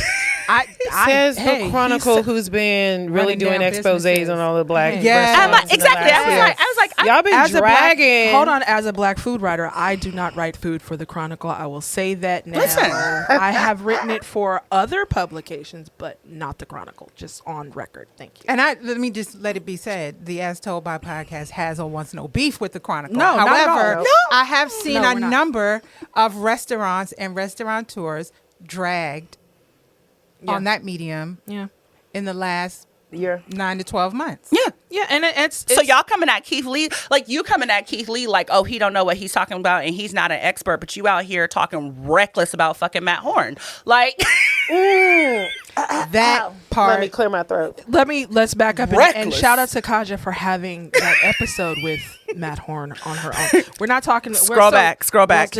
Says the Chronicle, who's been really running doing down exposés businesses. on all the Black Yeah. restaurants in the Exactly. last year. I was like, y'all been as dragging. hold on, as a Black food writer, I do not write food for the Chronicle. I will say that now. Listen. I have written it for other publications, but not the Chronicle. Just on record. Thank you. And let me just let it be said, the As Told by podcast has or wants no beef with the Chronicle. No, not at all. However, No. I have seen No, a we're not. number of restaurants and restaurateurs dragged on that medium Yeah. in the last year. 9 to 12 months. yeah. Yeah, and it's So y'all coming at Keith Lee, like you coming at Keith Lee like, oh, he don't know what he's talking about and he's not an expert, but you out here talking reckless about fucking Matt Horn. Like, that part. Let me clear my throat. Let's back up and Reckless. shout out to Kahja for having that episode with Matt Horn on her own. We're not talking. Scroll back. Just scroll back to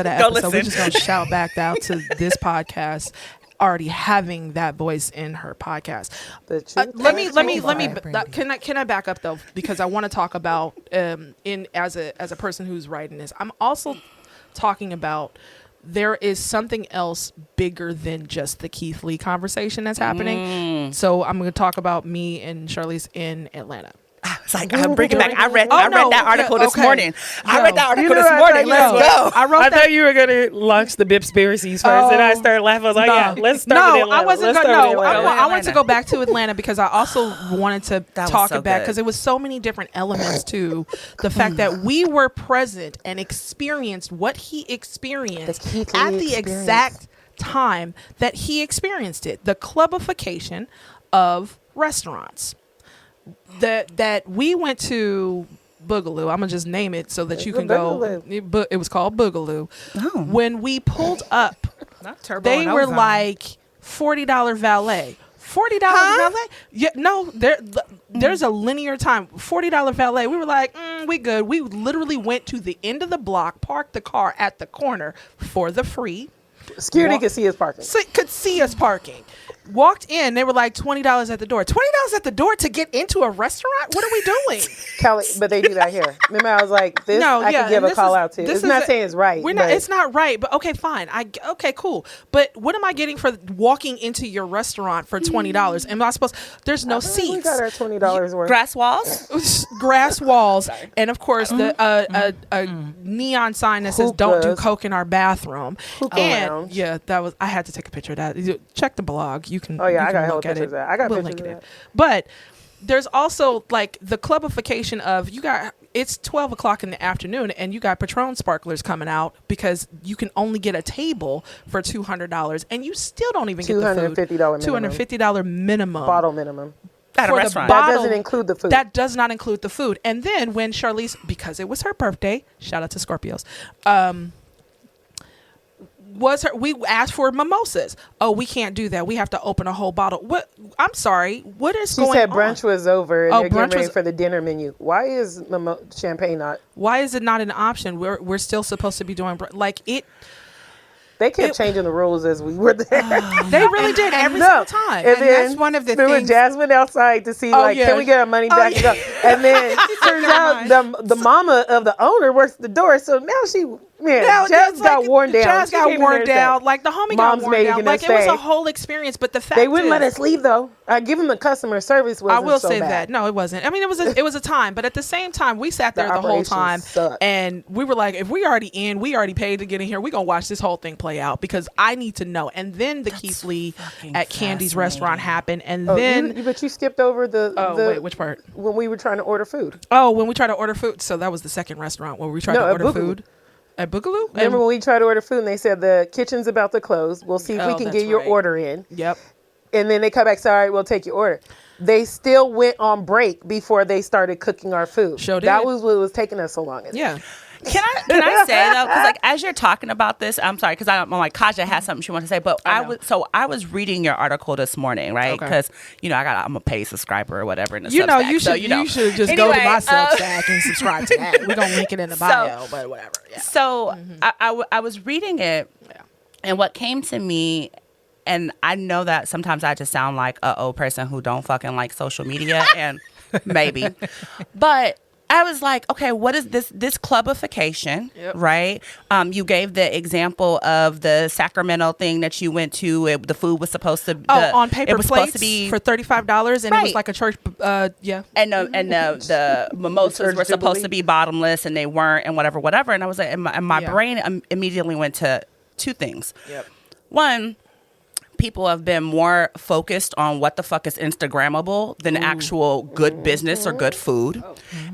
that Go episode. We're listen. just gonna shout back out to this podcast already having that voice in her podcast. Let me can I back up though, because I want to talk about as a person who's writing this. I'm also talking about there is something else bigger than just the Keith Lee conversation that's happening. So I'm going to talk about me and Charlese in Atlanta. It's like, I'm bringing back. I read that article this morning. I read that article know this what, morning. like, Let's go. I thought you were gonna launch the Bipspiracies first, and I started laughing. I was like, "Yeah, let's start with Atlanta." I wasn't Let's going. start with No, Atlanta. I wanted to go back to Atlanta because I also wanted to talk so about good. because it was so many different elements to the fact that we were present and experienced what he experienced at the exact time that he experienced it. The clubification of restaurants. That we went to Boogaloo. I'm gonna just name it so that you can go. It was called Boogaloo. Oh. When we pulled up, Not turbo they and were ozone. like $40 valet. $40 valet? Yeah, no. There's a linear time. $40 valet. We were like, we good. We literally went to the end of the block, parked the car at the corner for the free. Security could see us parking. Could see us parking. Walked in, they were like $20 at the door. $20 at the door to get into a restaurant? What are we doing? Kelly, but they do that here. Remember, I was like, "This I can give a call out to." It's not saying it's right. It's not right, but okay, fine. Okay, cool. But what am I getting for walking into your restaurant for $20? Am I supposed? There's no seats. We got our $20 worth. Grass walls. Grass walls, and of course the neon sign that says "Don't do Hookahs. coke in our bathroom." Hookah And lounge. yeah, that was. I had to take a picture of that. Check the blog. You can. Oh yeah, you I can got hella look at pictures it. of that. I got We'll pictures link of it. that. But there's also like the clubification of it's 12 o'clock in the afternoon and you got Patron sparklers coming out because you can only get a table for $200 and you still don't even get the food. $250 minimum. Bottle minimum. At a For the restaurant. That bottle. doesn't include the food. That does not include the food. And then when Charlese, because it was her birthday, shout out to Scorpios, we asked for mimosas. Oh, we can't do that. We have to open a whole bottle. What? I'm sorry. What is She going on? said brunch was over and Oh, they're brunch getting ready was- for the dinner menu. Why is champagne not? Why is it not an option? We're still supposed to be doing like it. They kept changing the rules as we were there. They really did every No. single time. And then that's one of the there was things- Jasmine outside to see, like, yeah. can we get our money back? yeah. And then turns out the mama of the owner works the door. So now Jazz got worn down. Jazz She got came in worn there and down. said, Like the homie Mom's got worn making down. us Like it was stay. a whole experience. But the fact They wouldn't let is- us leave though. I give them the customer service wasn't I will so say bad. that. No, it wasn't. I mean, it was a time, but at the same time, we sat there the whole operations time sucked. and we were like, if we already paid to get in here, we're going to watch this whole thing play out because I need to know. And then the Keith Lee at Candy's restaurant happened. And then, but you skipped over wait, which part? when we were trying to order food. Oh, when we tried to order food. So that was the second restaurant where we tried to No, at order Boogaloo. food. At Boogaloo? Remember when we tried to order food and they said the kitchen's about to close. We'll see if we Oh, can that's get your right. order in. Yep. And then they come back, say, all right, we'll take your order. They still went on break before they started cooking our food. Sure That did. was what was taking us so long. Yeah. Can I say though? Because like as you're talking about this, I'm sorry because I'm like Kahja has something she wanted to say, but I was reading your article this morning, right? Okay. Because I'm a paid subscriber or whatever in the You know, Substack, you so, should you should just go to Anyway, my Substack and subscribe to that. We're gonna link it in the bio, but whatever. Yeah. So I was reading it, and what came to me, and I know that sometimes I just sound like a old person who don't fucking like social media, and maybe, but I was like, okay, what is this clubification, right? You gave the example of the Sacramento thing that you went to. The food was supposed to on paper it was plates supposed to be for $35, and it was Right. like a church. Yeah. and the mimosas Church were supposed Jubilee. to be bottomless, and they weren't, and whatever. And I was like, and my Yeah. brain immediately went to two things. Yep. One, people have been more focused on what the fuck is Instagrammable than actual good business or good food.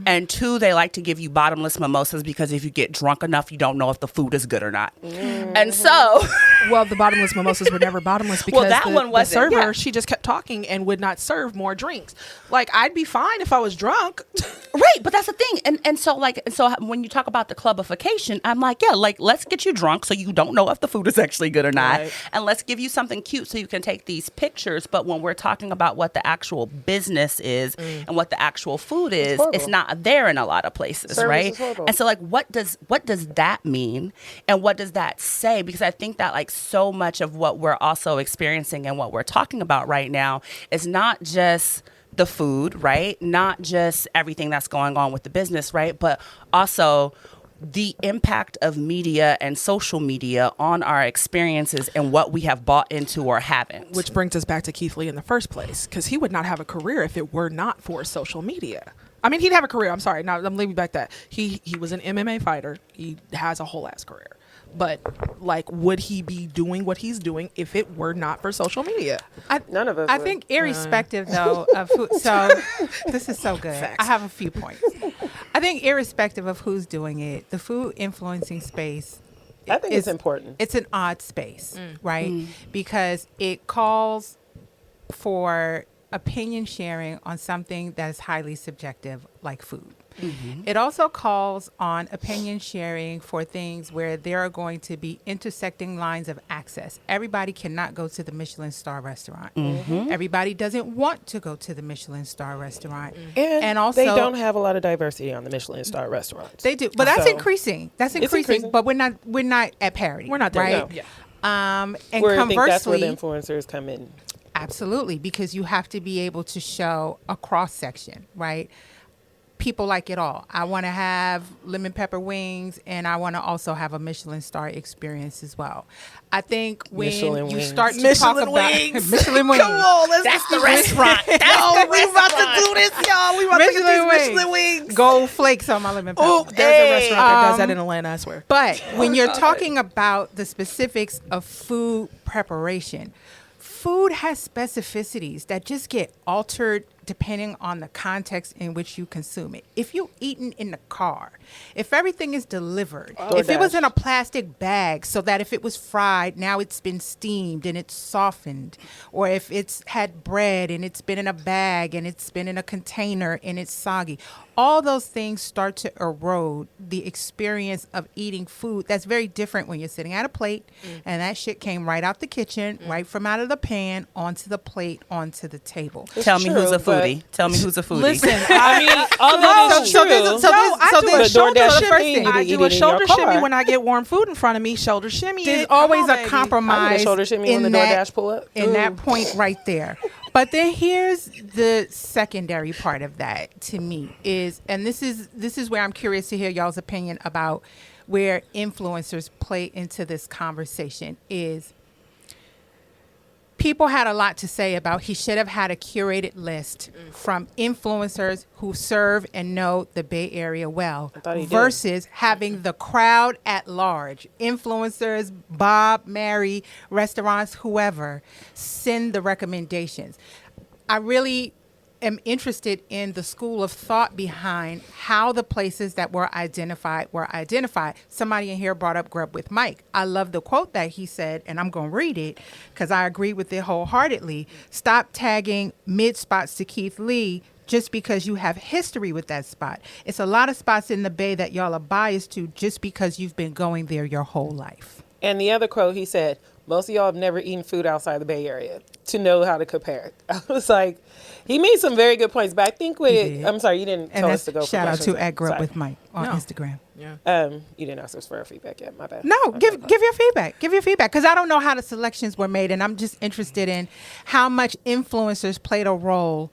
And 2, they like to give you bottomless mimosas because if you get drunk enough, you don't know if the food is good or not. And so, well, the bottomless mimosas were never bottomless because that one the wasn't, server, yeah. she just kept talking and would not serve more drinks. Like, I'd be fine if I was drunk. right, but that's the thing. And so when you talk about the clubification, I'm like, yeah, like, let's get you drunk so you don't know if the food is actually good or not. Right. And let's give you something cute so you can take these pictures. But when we're talking about what the actual business is and what the actual food is, it's not there in a lot of places, Service right? is horrible. And so, like, what does that mean? And what does that say? Because I think that, like, so much of what we're also experiencing and what we're talking about right now is not just the food, right? Not just everything that's going on with the business, right? But also the impact of media and social media on our experiences and what we have bought into or haven't. Which brings us back to Keith Lee in the first place, because he would not have a career if it were not for social media. I mean, he'd have a career. I'm sorry. Now, I'm leaving back that. He was an MMA fighter. He has a whole ass career. But, like, would he be doing what he's doing if it were not for social media? None of us I would. think irrespective, though, of who. So this is so good. Facts. I have a few points. I think irrespective of who's doing it, the food influencing space, I think it's important. It's an odd space, right? Because it calls for opinion sharing on something that is highly subjective, like food. It also calls on opinion sharing for things where there are going to be intersecting lines of access. Everybody cannot go to the Michelin star restaurant. Everybody doesn't want to go to the Michelin star restaurant. And also, they don't have a lot of diversity on the Michelin star restaurants. They do, but that's So, increasing. That's it's increasing. But we're not at parity. We're not there. right? No. Yeah. And Where I think that's where conversely, the influencers come in. absolutely, because you have to be able to show a cross section, right? People like it all. I want to have lemon pepper wings, and I want to also have a Michelin star experience as well. I think when Michelin you wings. start to Michelin talk about wings. Michelin wings, Come on, That's the restaurant. Yo, we about to do this, y'all. We about to get these Michelin wings. gold flakes on my lemon pepper. Oh, there's a restaurant that does that in Atlanta, I swear. But when you're talking about the specifics of food preparation, food has specificities that just get altered depending on the context in which you consume it. If you're eating in the car, if everything is delivered, if it was in a plastic bag so that if it was fried, now it's been steamed and it's softened, or if it's had bread and it's been in a bag and it's been in a container and it's soggy, all those things start to erode the experience of eating food. That's very different when you're sitting at a plate and that shit came right out the kitchen, right from out of the pan, onto the plate, onto the table. Tell me who's a true, but- foodie. Tell me who's a foodie. Listen, I mean, although it's true. I do a The shoulder DoorDash shimmy. thing, you I eat do it a in shoulder your car. shimmy when I get warm food in front of me. Shoulder shimmy. There's it. Come always on, a baby. compromise I do a shoulder shimmy when the DoorDash pull up. in that point right there. But then here's the secondary part of that to me is, and this is where I'm curious to hear y'all's opinion about where influencers play into this conversation is people had a lot to say about he should have had a curated list from influencers who serve and know the Bay Area well thought he did. versus having the crowd at large, influencers, Bob, Mary, restaurants, whoever, send the recommendations. I really am interested in the school of thought behind how the places that were identified. Somebody in here brought up Grub with Mike. I love the quote that he said, and I'm going to read it because I agree with it wholeheartedly. Stop tagging mid spots to Keith Lee just because you have history with that spot. It's a lot of spots in the Bay that y'all are biased to just because you've been going there your whole life. And the other quote, he said, most of y'all have never eaten food outside the Bay Area to know how to compare it. I was like, he made some very good points, but I think with He it, did. I'm sorry, you didn't And tell that's us to go for shout out questions. to at Grub Sorry. with Mike on No. Instagram. You didn't ask us for our feedback yet, my bad. No, I give apologize. your feedback. Give your feedback because I don't know how the selections were made, and I'm just interested in how much influencers played a role.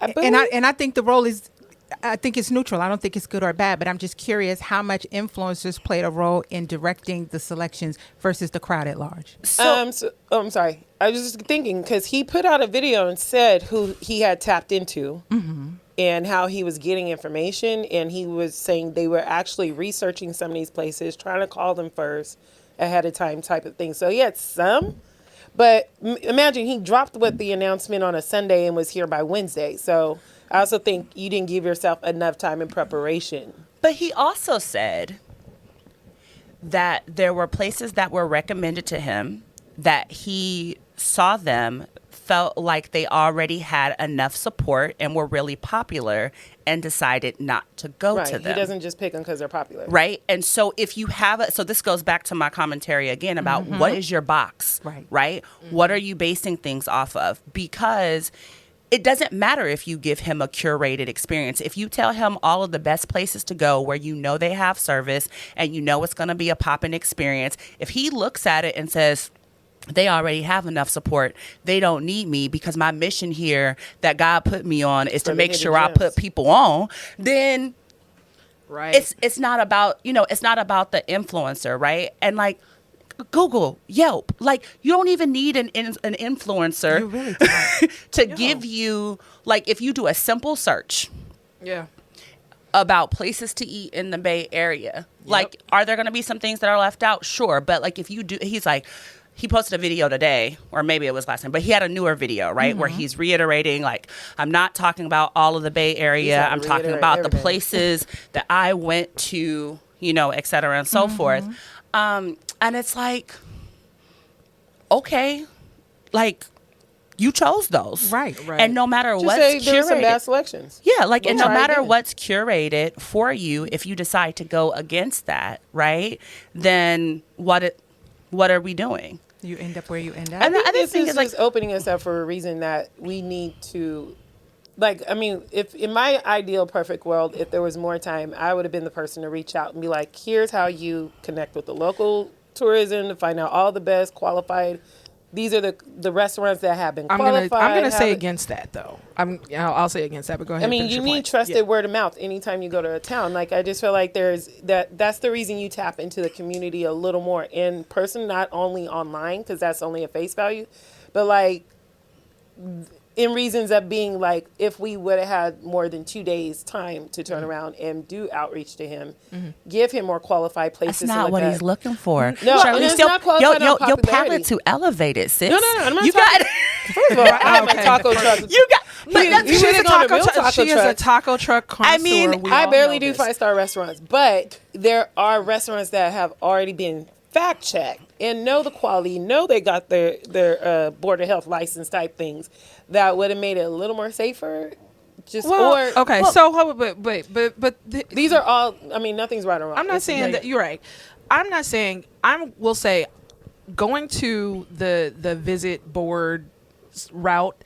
I And I think the role is, I think it's neutral. I don't think it's good or bad, but I'm just curious how much influencers played a role in directing the selections versus the crowd at large. I'm sorry. I was just thinking because he put out a video and said who he had tapped into and how he was getting information. And he was saying they were actually researching some of these places, trying to call them first ahead of time type of thing. So he had some, But imagine he dropped the announcement on a Sunday and was here by Wednesday. So I also think you didn't give yourself enough time in preparation. But he also said that there were places that were recommended to him that he saw them, felt like they already had enough support and were really popular, and decided not to go to them. He doesn't just pick them because they're popular. Right. And so if you have so this goes back to my commentary again about what is your box, right? What are you basing things off of? Because it doesn't matter if you give him a curated experience. If you tell him all of the best places to go where you know they have service and you know it's going to be a poppin' experience, if he looks at it and says, they already have enough support, they don't need me because my mission here that God put me on is to make sure I put people on, then it's not about, it's not about the influencer, right? And like, Google, Yelp, like you don't even need an influencer really to give you, like if you do a simple search about places to eat in the Bay Area, like are there going to be some things that are left out? Sure. But like if you do, he posted a video today, or maybe it was last time, but he had a newer video, right? Where he's reiterating, like, I'm not talking about all of the Bay Area. I'm talking about the places that I went to, et cetera and so forth. And it's like, okay, like you chose those. Right. Just And no matter what's say there curated. were some bad selections. Yeah, like, and no matter what's curated for you, if you decide to go against that, right, then what are we doing? You end up where you end up. I think this is like opening us up for a reason that we need to, like, I mean, if in my ideal perfect world, if there was more time, I would have been the person to reach out and be like, here's how you connect with the local tourism to find out all the best qualified. These are the restaurants that have been qualified. I'm gonna say against that though. I'll say against that, but go ahead. I mean, you need trusted word of mouth anytime you go to a town. Like, I just feel like that's the reason you tap into the community a little more in person, not only online, because that's only a face value, but like in reasons of being like, if we would have had more than 2 days time to turn around and do outreach to him, give him more qualified places. That's not what he's looking for. No, Charlese, not qualified on your palate to elevate it, sis. No, I'm not talking. First of all, I have a taco truck. You got. She's a taco truck. She is a taco truck connoisseur. I mean, I barely do 5-star restaurants, but there are restaurants that have already been fact checked and know the quality, know they got their board of health license type things that would have made it a little more safer. These are all. I mean, nothing's right or wrong. I'm not saying that you're right. I'm not saying. Will say, going to the visit board route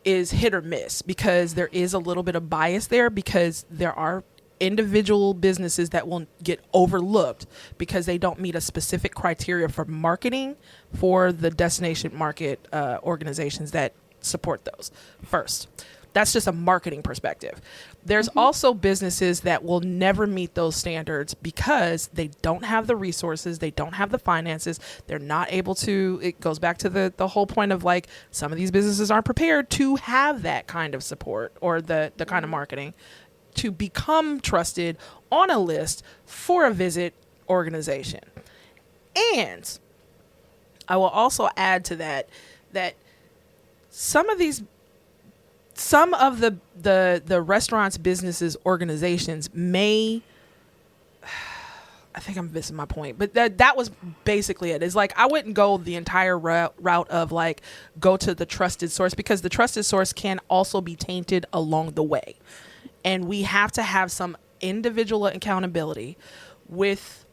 is hit or miss because there is a little bit of bias there because there are individual businesses that will get overlooked because they don't meet a specific criteria for marketing for the destination market organizations that support those first. That's just a marketing perspective. There's also businesses that will never meet those standards because they don't have the resources, they don't have the finances, they're not able to. It goes back to the whole point of like some of these businesses aren't prepared to have that kind of support or the kind of marketing to become trusted on a list for a visit organization. And I will also add to that some of the restaurants, businesses, organizations may, I think I'm missing my point, but that was basically it. It's like I wouldn't go the entire route of like go to the trusted source because the trusted source can also be tainted along the way. And we have to have some individual accountability with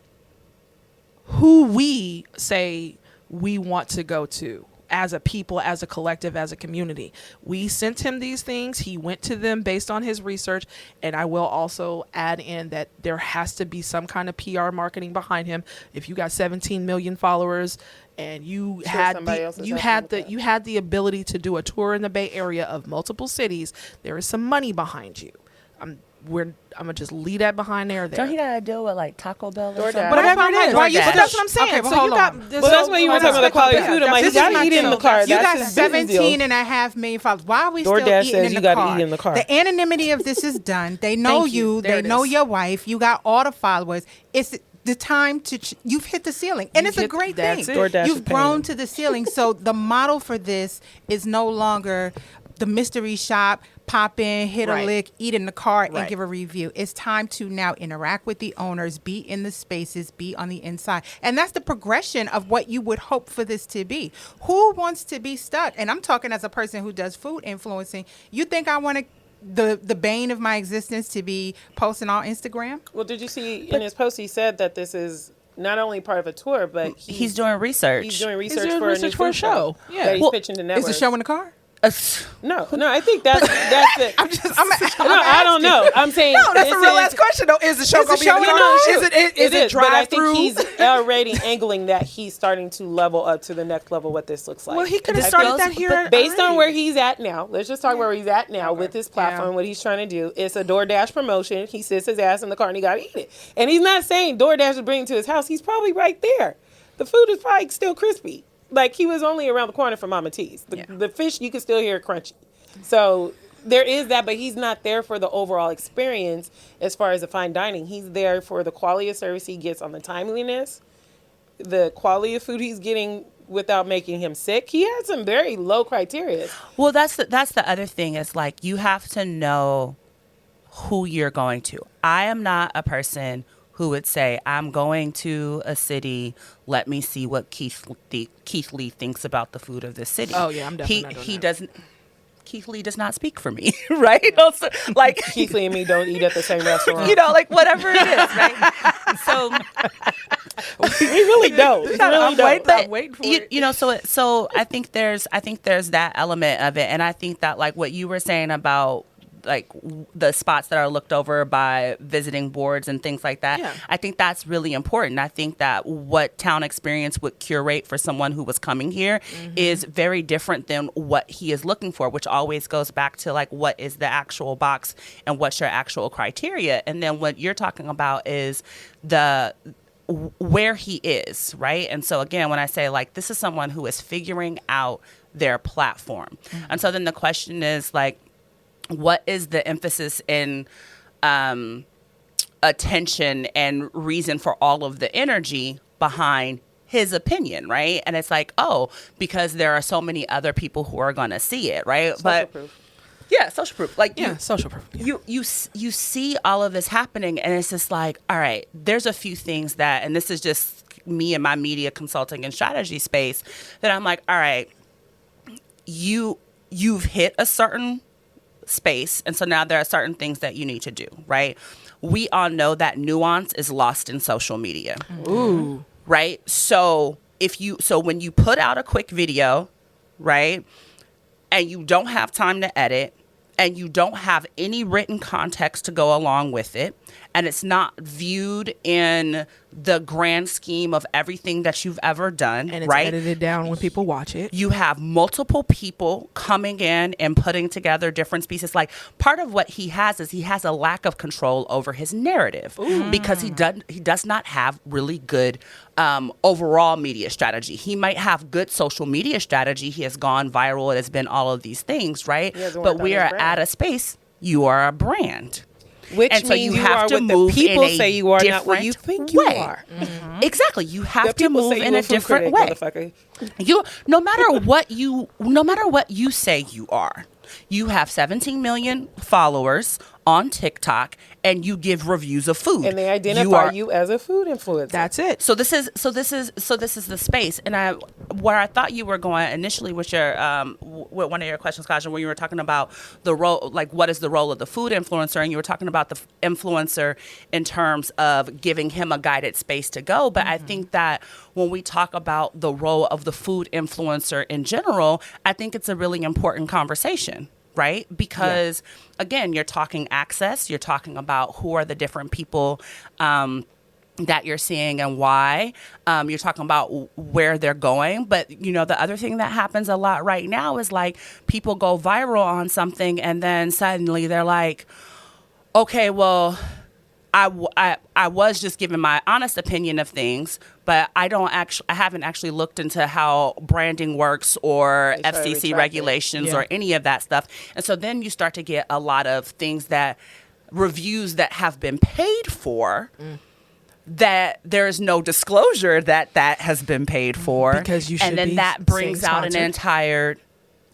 who we say we want to go to as a people, as a collective, as a community. We sent him these things. He went to them based on his research. And I will also add in that there has to be some kind of PR marketing behind him. If you got 17 million followers and you had the ability to do a tour in the Bay Area of multiple cities, there is some money behind you. I'm gonna just leave that behind there. Don't you gotta deal with like Taco Bell or something? Whatever it is. But that's what I'm saying. Okay, so you got. Well, that's when you were talking about the quality of food. I'm like, you gotta eat in the car. You got 17.5 million followers. Why are we still eating in the car? The anonymity of this is done. They know you. They know your wife. You got all the followers. the time to you've hit the ceiling, and it's a great thing. DoorDash You've is grown paying. to the ceiling. So the model for this is no longer the mystery shop, pop in, hit a Right. lick, eat in the car, and Right. give a review. It's time to now interact with the owners, be in the spaces, be on the inside. And that's the progression of what you would hope for this to be. Who wants to be stuck? And I'm talking as a person who does food influencing. You think I want the bane of my existence to be posting on Instagram? Well, did you see in his post, he said that this is not only part of a tour, but He's doing research. He's doing He's research doing for a new research for a food show. Yeah. that he's Well, pitching to Is networks. the show in the car? No, I think that's it. I'm No, I don't know. I'm saying No, that's this a real is- ass question though. Is the show Is the going to be show on the gonna car? shoot? Is it but I drive think through? he's already angling that he's starting to level up to the next level what this looks like. Well, he could have I started think- that here. But based on already. where he's at now, let's just talk where he's at now with his platform, what he's trying to do. It's a DoorDash promotion. He sits his ass in the car and he got to eat it. And he's not saying DoorDash is bringing it to his house. He's probably right there. The food is probably still crispy. Like he was only around the corner from Mama T's. The fish, you can still hear it crunchy. So there is that, but he's not there for the overall experience as far as the fine dining. He's there for the quality of service he gets on the timeliness, the quality of food he's getting without making him sick. He had some very low criteria. Well, that's the other thing is like you have to know who you're going to. I am not a person who would say, I'm going to a city, let me see what Keith Lee thinks about the food of this city. Oh, yeah, I'm definitely not doing He that. doesn't. Keith Lee does not speak for me, right? Also, like Keith Lee and me don't eat at the same restaurant. you know, like whatever it is, right? So we really don't. We really don't. I'm waiting for it. you know, so I think there's that element of it, and I think that like what you were saying about like the spots that are looked over by visiting boards and things like that. Yeah. I think that's really important. I think that what Town Experience would curate for someone who was coming here is very different than what he is looking for, which always goes back to like what is the actual box and what's your actual criteria. And then what you're talking about is where he is, right? And so again, when I say like this is someone who is figuring out their platform. And so then the question is like, what is the emphasis in attention and reason for all of the energy behind his opinion, right? And it's like, oh, because there are so many other people who are going to see it, right? Social proof. Yeah, social proof. Like Yeah, social proof. Yeah. you see all of this happening, and it's just like, all right, there's a few things that, and this is just me and my media consulting and strategy space, that I'm like, all right, you've hit a certain space, and so now there are certain things that you need to do, right? We all know that nuance is lost in social media. Ooh. Right? So when you put out a quick video, right, and you don't have time to edit, and you don't have any written context to go along with it, and it's not viewed in the grand scheme of everything that you've ever done, And it's right? edited down when people watch it. You have multiple people coming in and putting together different pieces. Like part of what he has is he has a lack of control over his narrative because he does not have really good overall media strategy. He might have good social media strategy. He has gone viral. It has been all of these things, right? He hasn't But worked on we his are brand. at a space. You are a brand. Which And so means you you have are to what the move people in a say you are, not what you different think you way. are. Exactly. You have The to people move say in you a food different critic, way. motherfucker. No matter what you say you are, you have 17 million followers on TikTok and you give reviews of food. And they identify you as a food influencer. That's it. So this is the space. And where I thought you were going initially with your with one of your questions, Kahja, where you were talking about the role, like what is the role of the food influencer, and you were talking about the influencer in terms of giving him a guided space to go. But I think that when we talk about the role of the food influencer in general, I think it's a really important conversation. Right? Because again, you're talking access, you're talking about who are the different people that you're seeing and why. You're talking about where they're going. But, you know, the other thing that happens a lot right now is like people go viral on something and then suddenly they're like, okay, well, I was just giving my honest opinion of things, but I haven't actually looked into how branding works or They try to FCC retract regulations it. or any of that stuff. And so then you start to get a lot of things that reviews that have been paid for that there's no disclosure that has been paid for, Because you should and then be that brings saying out an sponsored.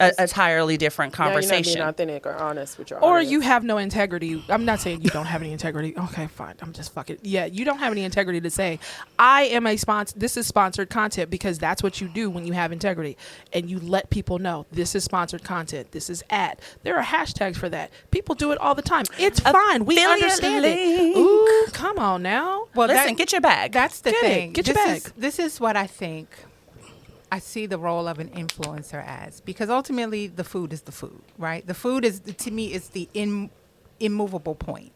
entirely different Now you're not conversation. being authentic or honest with your Or audience. you have no integrity. I'm not saying you don't have any integrity. Okay, fine. I'm just fucking. Yeah, you don't have any integrity to say, I am a sponsor. This is sponsored content, because that's what you do when you have integrity. And you let people know this is sponsored content. This is ad. There are hashtags for that. People do it all the time. It's fine. We Affiliate understand link. it. Ooh, come on now. Well, Listen, get your bag. That's the Get it. thing. Get your This bag. This is what I think I see the role of an influencer as, because ultimately the food is the food, right? The food is, to me, is the immovable point.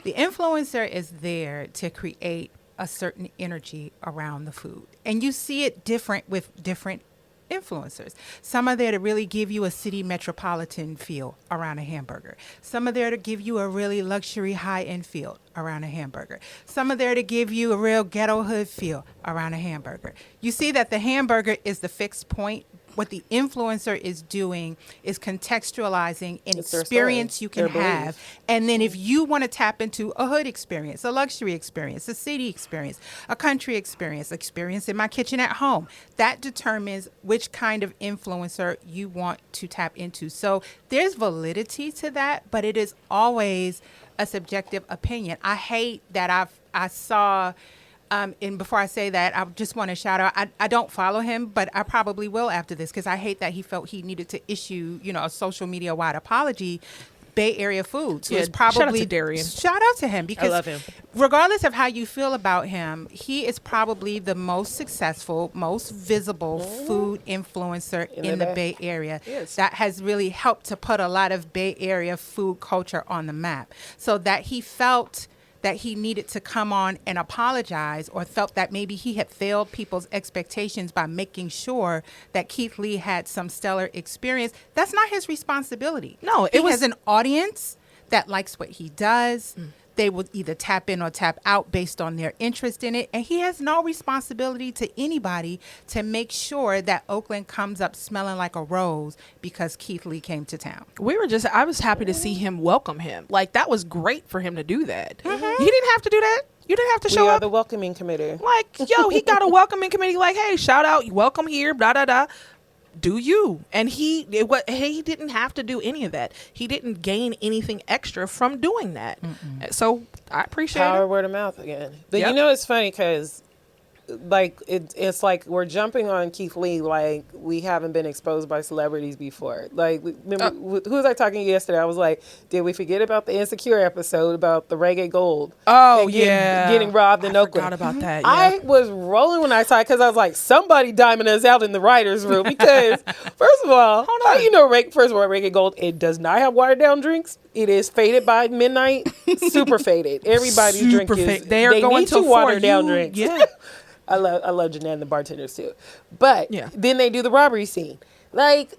The influencer is there to create a certain energy around the food. And you see it different with different influencers. Some are there to really give you a city metropolitan feel around a hamburger. Some are there to give you a really luxury high-end feel around a hamburger. Some are there to give you a real ghetto hood feel around a hamburger. You see that the hamburger is the fixed point. What the influencer is doing is contextualizing an It's their experience story, you can their have. belief. And then if you want to tap into a hood experience, a luxury experience, a city experience, a country experience in my kitchen at home, that determines which kind of influencer you want to tap into. So there's validity to that, but it is always a subjective opinion. I hate that I saw... and before I say that, I just want to shout out, I don't follow him, but I probably will after this, because I hate that he felt he needed to issue, a social media wide apology. Bay Area Foods, who Yeah, is probably... shout out to Darian. Shout out to him, because love him. regardless of how you feel about him, he is probably the most successful, most visible food influencer in the Bay Area Yes. that has really helped to put a lot of Bay Area food culture on the map. So that he felt that he needed to come on and apologize, or felt that maybe he had failed people's expectations by making sure that Keith Lee had some stellar experience, that's not his responsibility. No, He has an audience that likes what he does. They will either tap in or tap out based on their interest in it. And he has no responsibility to anybody to make sure that Oakland comes up smelling like a rose because Keith Lee came to town. I was happy to see him welcome him. Like, that was great for him to do that. He didn't have to do that. You didn't have to We show are up. the welcoming committee. Like, yo, he got a welcoming committee. Like, hey, shout out, welcome here, blah, blah, blah. Do you? And he didn't have to do any of that. He didn't gain anything extra from doing that. So I appreciate Power it. word of mouth again. But Yep. it's funny because, like, it's like we're jumping on Keith Lee like we haven't been exposed by celebrities before. Like, remember, who was I talking to yesterday? I was like, did we forget about the Insecure episode about the Reggae Gold? Oh, and yeah. getting robbed in I Oakland. forgot about that. Yeah. I was rolling when I saw it, because I was like, somebody diming us out in the writer's room. Because, first of all, how do you know, first of all, Reggae Gold, it does not have watered down drinks. It is faded by midnight, super faded. Everybody's drink is, They are going need to to water down drinks. Yeah. I love Jeanette and the bartenders too. But Yeah. then they do the robbery scene. Like,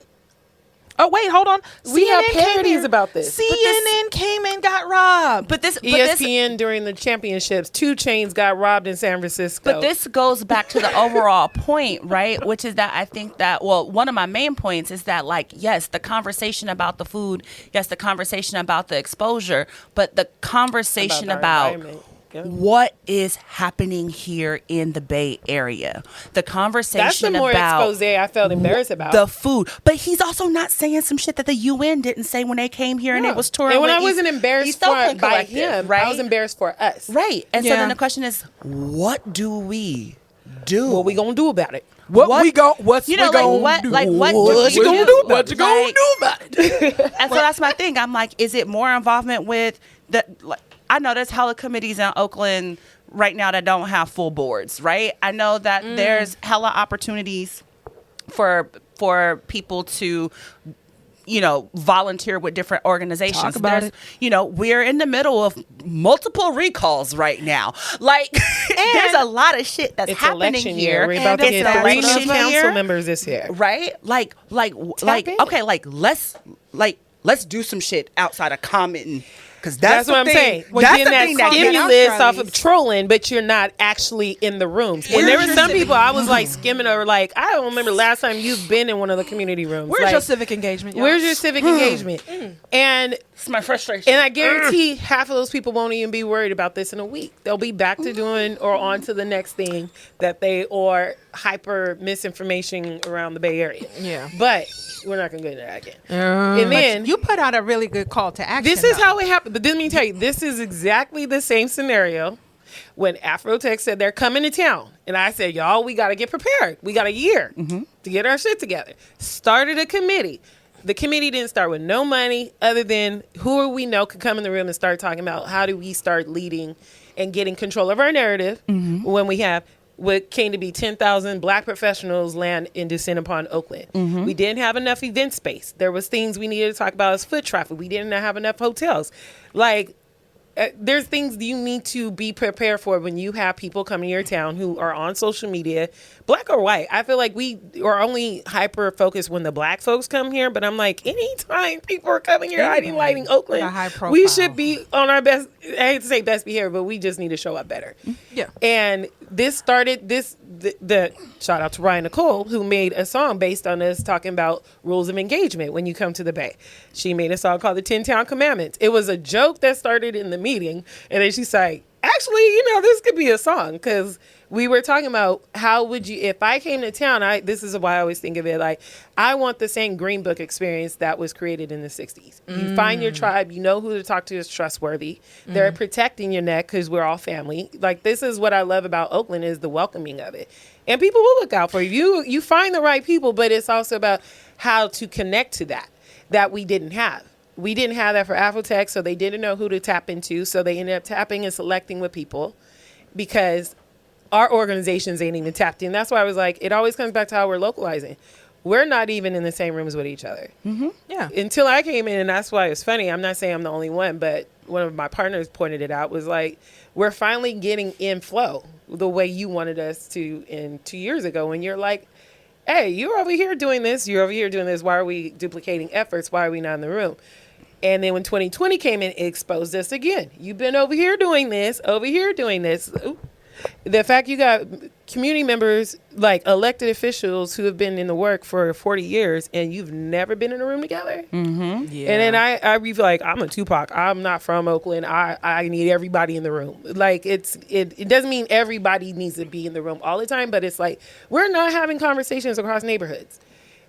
Oh, wait, hold on. We have CNN came parodies here. about this. But CNN came and got robbed. But this ESPN during the championships, 2 Chainz got robbed in San Francisco. But this goes back to the overall point, right? Which is that I think that, well, one of my main points is that, like, yes, the conversation about the food, yes, the conversation about the exposure, but the conversation our about environment. Yeah. what is happening here in the Bay Area. The conversation That's the more about expose I felt embarrassed about. the food. But he's also not saying some shit that the UN didn't say when they came here and it was touring. And when with I wasn't East embarrassed Oakland by Collective, him, right? I was embarrassed for us. Right. And so Yeah. then the question is, what do we do? What we gonna do about it? What's what we do gonna what do? you gonna do? What you gonna Like- do about it? And so that's my thing. I'm like, is it more involvement with the? Like, I know there's hella committees in Oakland right now that don't have full boards, right? I know that there's hella opportunities for people to, volunteer with different organizations. Talk about There's, we're in the middle of multiple recalls right now. Like, there's a lot of shit that's It's happening election here. year. We're about to It's get 3 new election council year. members this year. Right? Like, in. okay, let's do some shit outside of commenting. Because That's what I'm saying. Well, That's getting that that comment stimulus out, off of Charlese. trolling, but you're not actually in the rooms. And there were some people I was like skimming over, like, I don't remember last time you've been in one of the community rooms. Where's Like, your civic engagement? Y'all? Where's your civic engagement? And It's my frustration. And I guarantee half of those people won't even be worried about this in a week. They'll be back to doing or on to the next thing that they or hyper misinformation around the Bay Area. Yeah. But we're not going to get into that again. And then You put out a really good call to action. this is though. how it happened. But let me tell you, this is exactly the same scenario when Afrotech said they're coming to town. And I said, y'all, we got to get prepared. We got a year to get our shit together. Started a committee. The committee didn't start with no money other than who we know could come in the room and start talking about how do we start leading and getting control of our narrative when we have what came to be 10,000 black professionals land and descend upon Oakland. We didn't have enough event space. There was things we needed to talk about as foot traffic. We didn't have enough hotels. Like, there's things you need to be prepared for when you have people coming to your town who are on social media, black or white. I feel like we are only hyper focused when the black folks come here, but I'm like, anytime people are coming here highlighting Oakland, With a high profile. we should be on our best, I hate to say best behavior, but we just need to show up better. Yeah. And this started the shout out to Ryan Nicole, who made a song based on us talking about rules of engagement when you come to the Bay. She made a song called the 10 Town Commandments. It was a joke that started in the meeting, and then she's like, actually, this could be a song, because we were talking about how would you, if I came to town, this is why I always think of it like, I want the same Green Book experience that was created in the 60s. You find your tribe, you know who to talk to is trustworthy. They're protecting your neck because we're all family. Like, this is what I love about Oakland is the welcoming of it. And people will look out for you. You find the right people, but it's also about how to connect to that we didn't have. We didn't have that for Afrotech, so they didn't know who to tap into. So they ended up tapping and selecting with people because our organizations ain't even tapped in. That's why I was like, it always comes back to how we're localizing. We're not even in the same rooms with each other. Yeah. Until I came in, and that's why it's funny. I'm not saying I'm the only one, but one of my partners pointed it out, was like, we're finally getting in flow the way you wanted us to in 2 years ago, when you're like, hey, you're over here doing this, you're over here doing this. Why are we duplicating efforts? Why are we not in the room? And then when 2020 came in, it exposed us again. You've been over here doing this, over here doing this. Ooh. The fact you got community members, like elected officials who have been in the work for 40 years and you've never been in a room together. Yeah. And then I be like, I'm a Tupac. I'm not from Oakland. I need everybody in the room. Like, it doesn't mean everybody needs to be in the room all the time, but it's like, we're not having conversations across neighborhoods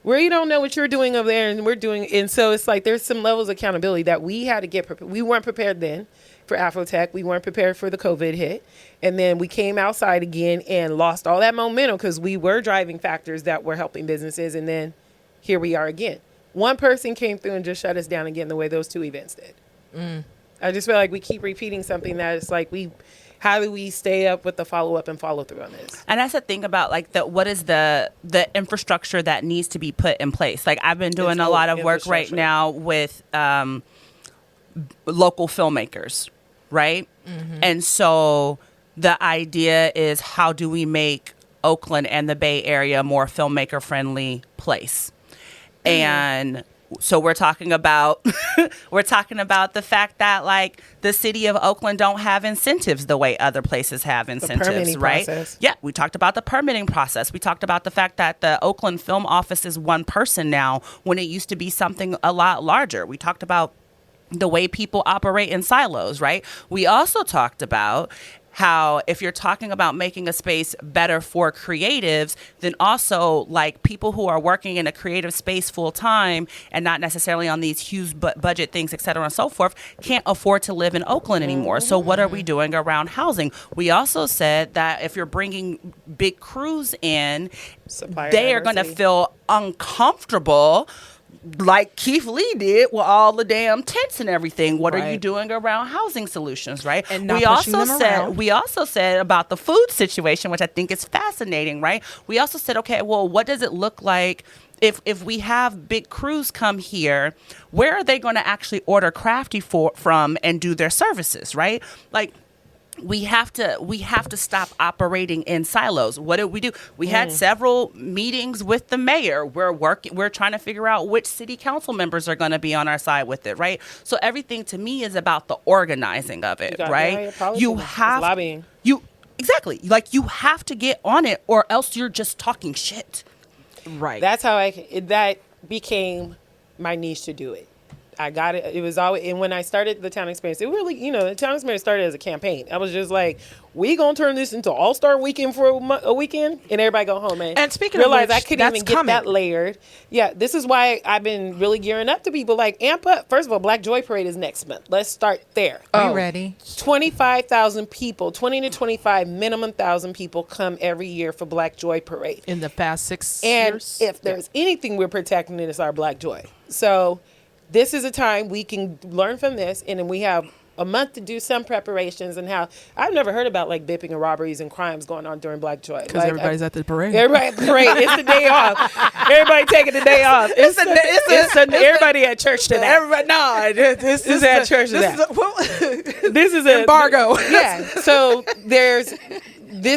where you don't know what you're doing over there and we're doing. And so it's like, there's some levels of accountability that we had to get prepared. We weren't prepared then for Afrotech. We weren't prepared for the COVID hit. And then we came outside again and lost all that momentum because we were driving factors that were helping businesses. And then here we are again. One person came through and just shut us down again the way those two events did. I just feel like we keep repeating something that it's like, how do we stay up with the follow-up and follow-through on this? And that's the thing about like what is the infrastructure that needs to be put in place. Like, I've been doing a lot of work right now with local filmmakers, right? And so the idea is, how do we make Oakland and the Bay Area a more filmmaker friendly place? And so we're talking about the fact that like the city of Oakland don't have incentives the way other places have incentives, right? Process. Yeah, we talked about the permitting process. We talked about the fact that the Oakland Film Office is one person now when it used to be something a lot larger. We talked about the way people operate in silos, right? We also talked about how if you're talking about making a space better for creatives, then also like people who are working in a creative space full time and not necessarily on these huge budget things, et cetera, and so forth, can't afford to live in Oakland anymore. So what are we doing around housing? We also said that if you're bringing big crews in, they are going to feel uncomfortable, like Keith Lee did with all the damn tents and everything. What are you doing around housing solutions, right? And not pushing them around. We also said about the food situation, which I think is fascinating, right? We also said, okay, well, what does it look like if we have big crews come here? Where are they going to actually order crafty from and do their services, right? Like, we have to stop operating in silos. What did we do? We had several meetings with the mayor. We're trying to figure out which city council members are going to be on our side with it, right? So everything to me is about the organizing of it, right? You have lobbying. Exactly. Like, you have to get on it, or else you're just talking shit. Right. That's how that became my niche to do it. I got it. It was always, and when I started the town experience, it really, the town experience started as a campaign. I was just like, we gonna turn this into All-Star Weekend for a weekend, and everybody go home, man. And speaking realize of which, I couldn't even get that layered. Yeah, this is why I've been really gearing up to people like amp up. First of all, Black Joy Parade is next month. Let's start there. Are you ready? 25,000 people, 20 to 25 minimum 1,000 people come every year for Black Joy Parade. In the past 6 and years. And if there's anything we're protecting, it's our Black joy. So this is a time we can learn from this, and then we have a month to do some preparations and how I've never heard about like bipping and robberies and crimes going on during Black Joy. Because everybody's at the parade. Everybody at the parade. It's the day off. Everybody taking the day off. Everybody at church today. This is at church today. This is an embargo. Yeah. So this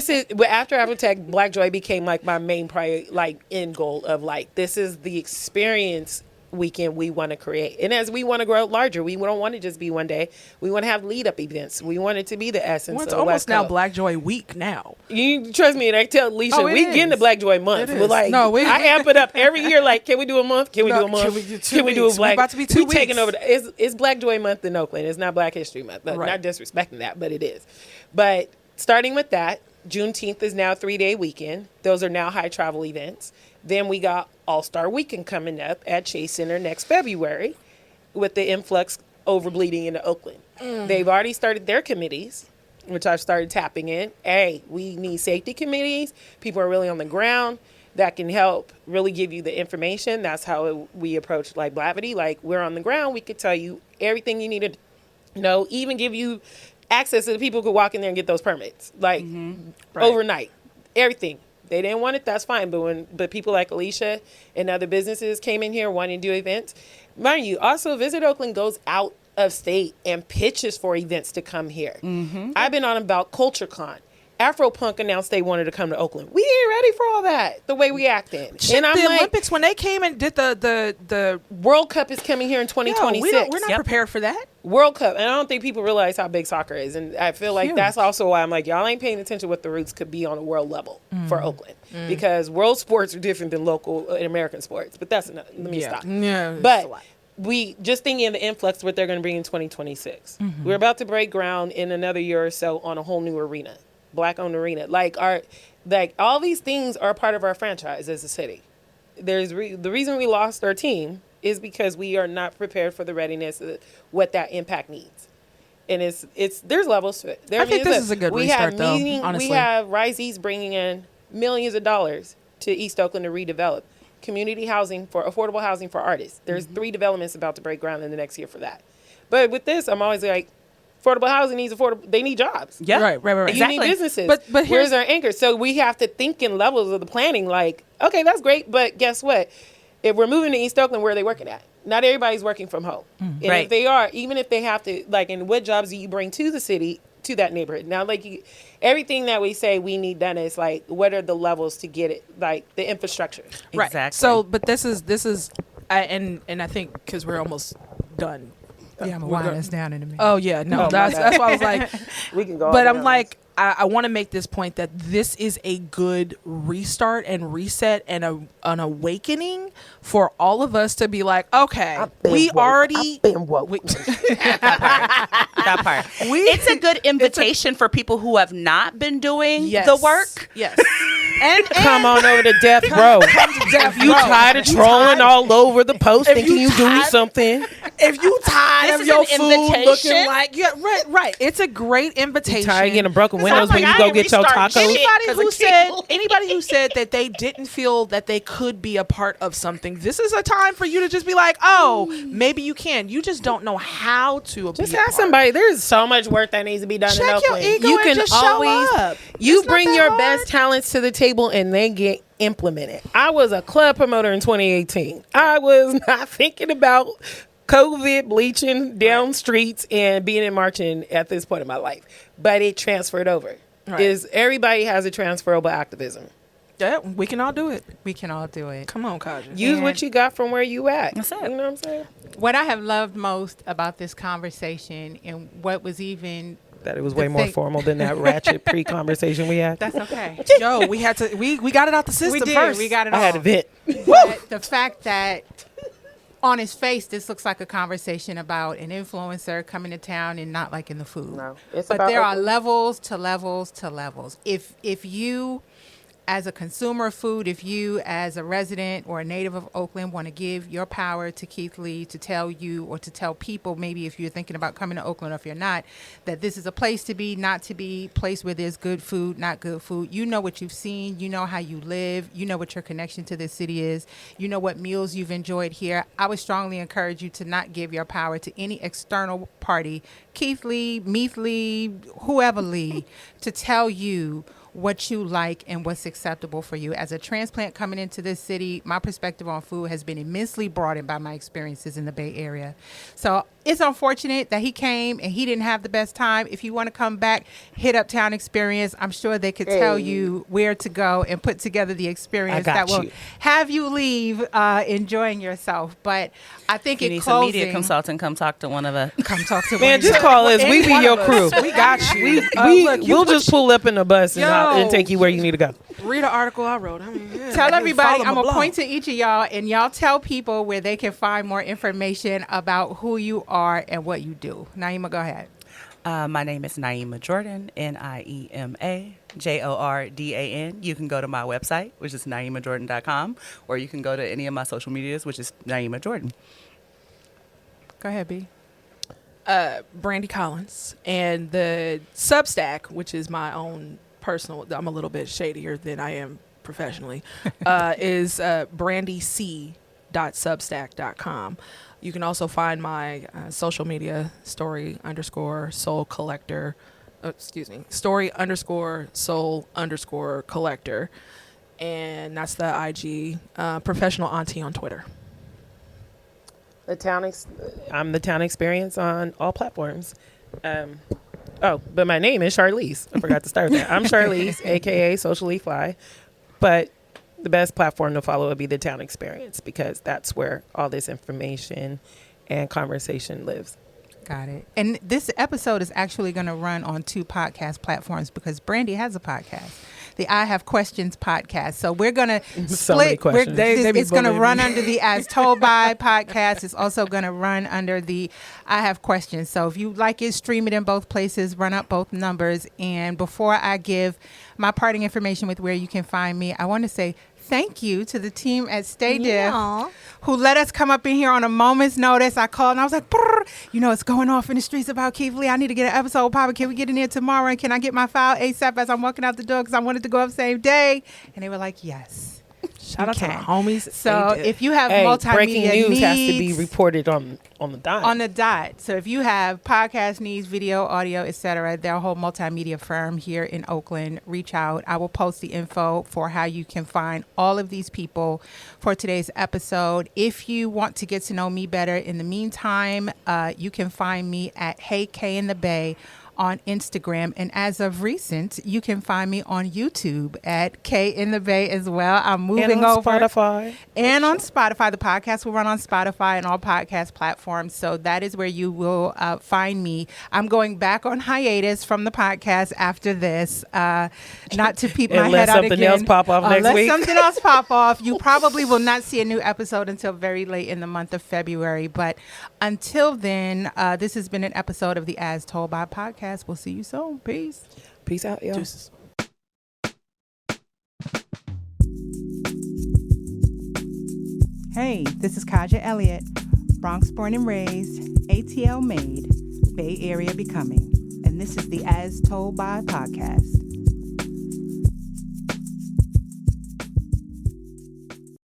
is after Afrotech, Black Joy became like my main priority, like end goal of like this is the experience weekend we want to create. And as we want to grow larger, we don't want to just be one day. We want to have lead up events. We want it to be the essence. Well, it's of almost West now Coast. Black Joy Week now. You trust me, and I tell Alicia, we get into Black Joy month. It We're is. like, No, I amp it up every year. Like, can we do a month? Can we do a month? Can we do 2 Can we do a weeks? Black? We're about to be 2 we taking weeks. over. It's Black Joy month in Oakland. It's not Black History Month. But Right. not disrespecting that, but it is. But starting with that, Juneteenth is now a 3-day weekend. Those are now high travel events. Then we got All-Star Weekend coming up at Chase Center next February, with the influx overbleeding into Oakland. They've already started their committees, which I've started tapping in. Hey, we need safety committees. People are really on the ground that can help really give you the information. That's how we approach like Blavity. Like, we're on the ground. We could tell you everything you need to know, even give you access to the people who could walk in there and get those permits. Like, overnight. Everything. They didn't want it, that's fine. But people like Alicia and other businesses came in here wanting to do events. Mind you, also Visit Oakland goes out of state and pitches for events to come here. I've been on about CultureCon. Afropunk announced they wanted to come to Oakland. We ain't ready for all that, the way we acting. Shit, And I'm the like, Olympics, when they came and did the World Cup is coming here in 2026. we're not prepared for that. World Cup, and I don't think people realize how big soccer is, and I feel like that's also why I'm like, y'all ain't paying attention to what the roots could be on a world level for Oakland, because world sports are different than local and American sports. But that's enough. Let me stop. Yeah, But we just thinking of the influx what they're going to bring in 2026. We're about to break ground in another year or so on a whole new arena, Black-owned arena. Like all these things are part of our franchise as a city. There's the reason we lost our team is because we are not prepared for the readiness of what that impact needs. And there's levels to it. I think this is a good restart, though, honestly. We have Rise East bringing in millions of dollars to East Oakland to redevelop community housing for affordable housing for artists. There's 3 developments about to break ground in the next year for that. But with this, I'm always like, affordable housing needs they need jobs. Yeah. Right. You need businesses. But where's our anchor? So we have to think in levels of the planning like, okay, that's great, but guess what? If we're moving to East Oakland, where are they working at? Not everybody's working from home. And if they are, even if they have to, like, and what jobs do you bring to the city, to that neighborhood? Now, like, everything that we say we need done is like, what are the levels to get it, like the infrastructure? Right. Exactly. So, but this is, and I think because we're almost done. Yeah, I'm gonna wind us down in a minute. Oh yeah, no, that's why I was like, We can go. but on I'm like, I want to make this point that this is a good restart and reset and an awakening for all of us to be like, okay, we already. That part. It's a good invitation for people who have not been doing the work. Yes. And come on over to death row. If you tired of trolling all over the post, thinking you doing something. If you tired of your an food invitation. looking like, yeah, right. It's a great invitation. Tired of getting broken windows when like you I go ain't get your restart tacos. shit. Anybody who said that they didn't feel that they could be a part of something, this is a time for you to just be like, oh, maybe you can. You just don't know how to. Just be a ask part. somebody. There's so much work that needs to be done in Check your Oakland. ego You and can just show up. You It's not bring that your hard. best talents to the table and they get implemented. I was a club promoter in 2018. I was not thinking about COVID bleaching down streets and being in marching at this point in my life, but it transferred over. Right. Everybody has a transferable activism. Yeah, we can all do it. We can all do it. Come on, Kahja. Use what you got from where you at. That's it. You know what I'm saying? What I have loved most about this conversation, and what was even That it was way more formal than that ratchet pre-conversation we had. that's okay. Yo, we got it out the system We did. first. We got it I all. had a vent. But the fact that on its face, this looks like a conversation about an influencer coming to town and not liking the food. No, it's but about there are Oakland. levels to levels to levels. If you, as a consumer of food, if you as a resident or a native of Oakland want to give your power to Keith Lee to tell you or to tell people, maybe if you're thinking about coming to Oakland or if you're not, that this is a place to be, not to be, place where there's good food, not good food. You know what you've seen. You know how you live. You know what your connection to this city is. You know what meals you've enjoyed here. I would strongly encourage you to not give your power to any external party, Keith Lee, Meath Lee, whoever Lee, to tell you what you like and what's acceptable for you. As a transplant coming into this city, my perspective on food has been immensely broadened by my experiences in the Bay Area. So it's unfortunate that he came and he didn't have the best time. If you want to come back, hit Uptown Experience. I'm sure they could tell you where to go and put together the experience that will have you leave enjoying yourself. But I think you in need closing, some media consultant, come talk to one of us. come talk to Man, one just of you. call us. We be your crew. We got you. We'll just pull up in the bus and take you where you need to go. Read an article I wrote. I mean, yeah, Tell everybody, follow I'm my going to blog. point to each of y'all, and y'all tell people where they can find more information about who you are and what you do. Niema, go ahead. My name is Niema Jordan, Niema Jordan. You can go to my website, which is niemajordan.com, or you can go to any of my social medias, which is Niema Jordan. Go ahead, B. Brandy Collins, and the Substack, which is my own personal, I'm a little bit shadier than I am professionally, is brandyc.substack.com. You can also find my social media story _ soul collector, story _ soul _ collector. And that's the IG, professional auntie on Twitter. I'm the Town Experience on all platforms. But my name is Charlese. I forgot to start with that. I'm Charlese, aka Socially Fly. But the best platform to follow would be the Town Experience, because that's where all this information and conversation lives. Got it. And this episode is actually going to run on 2 podcast platforms because Brandy has a podcast, the I Have Questions podcast. So we're going to So many split. questions. It's going to run under the As Told By podcast. It's also going to run under the I Have Questions. So if you like it, stream it in both places, run up both numbers. And before I give my parting information with where you can find me, I want to say thank you to the team at Stay Diff who let us come up in here on a moment's notice. I called and I was like, it's going off in the streets about Keith Lee. I need to get an episode, Papa. Can we get in here tomorrow? And can I get my file ASAP as I'm walking out the door? Because I wanted to go up same day. And they were like, yes. Shout out to the homies. So if you have multimedia breaking news needs, has to be reported on the dot. on the dot. So if you have podcast needs, video, audio, etc., they're a whole multimedia firm here in Oakland. Reach out. I will post the info for how you can find all of these people for today's episode. If you want to get to know me better, in the meantime, you can find me at Hey K in the Bay on Instagram, and as of recent, you can find me on YouTube at K in the Bay as well. I'm moving over Spotify. and on Spotify. The podcast will run on Spotify and all podcast platforms, so that is where you will find me. I'm going back on hiatus from the podcast after this, not to peep my head out again. Unless something else pop off next week. Unless something else pop off, you probably will not see a new episode until very late in the month of February. But until then, this has been an episode of the As Told By podcast. We'll see you soon. Peace. Peace out, y'all. Deuces. Hey, this is Kahja Elliott, Bronx born and raised, ATL made, Bay Area becoming. And this is the As Told By podcast.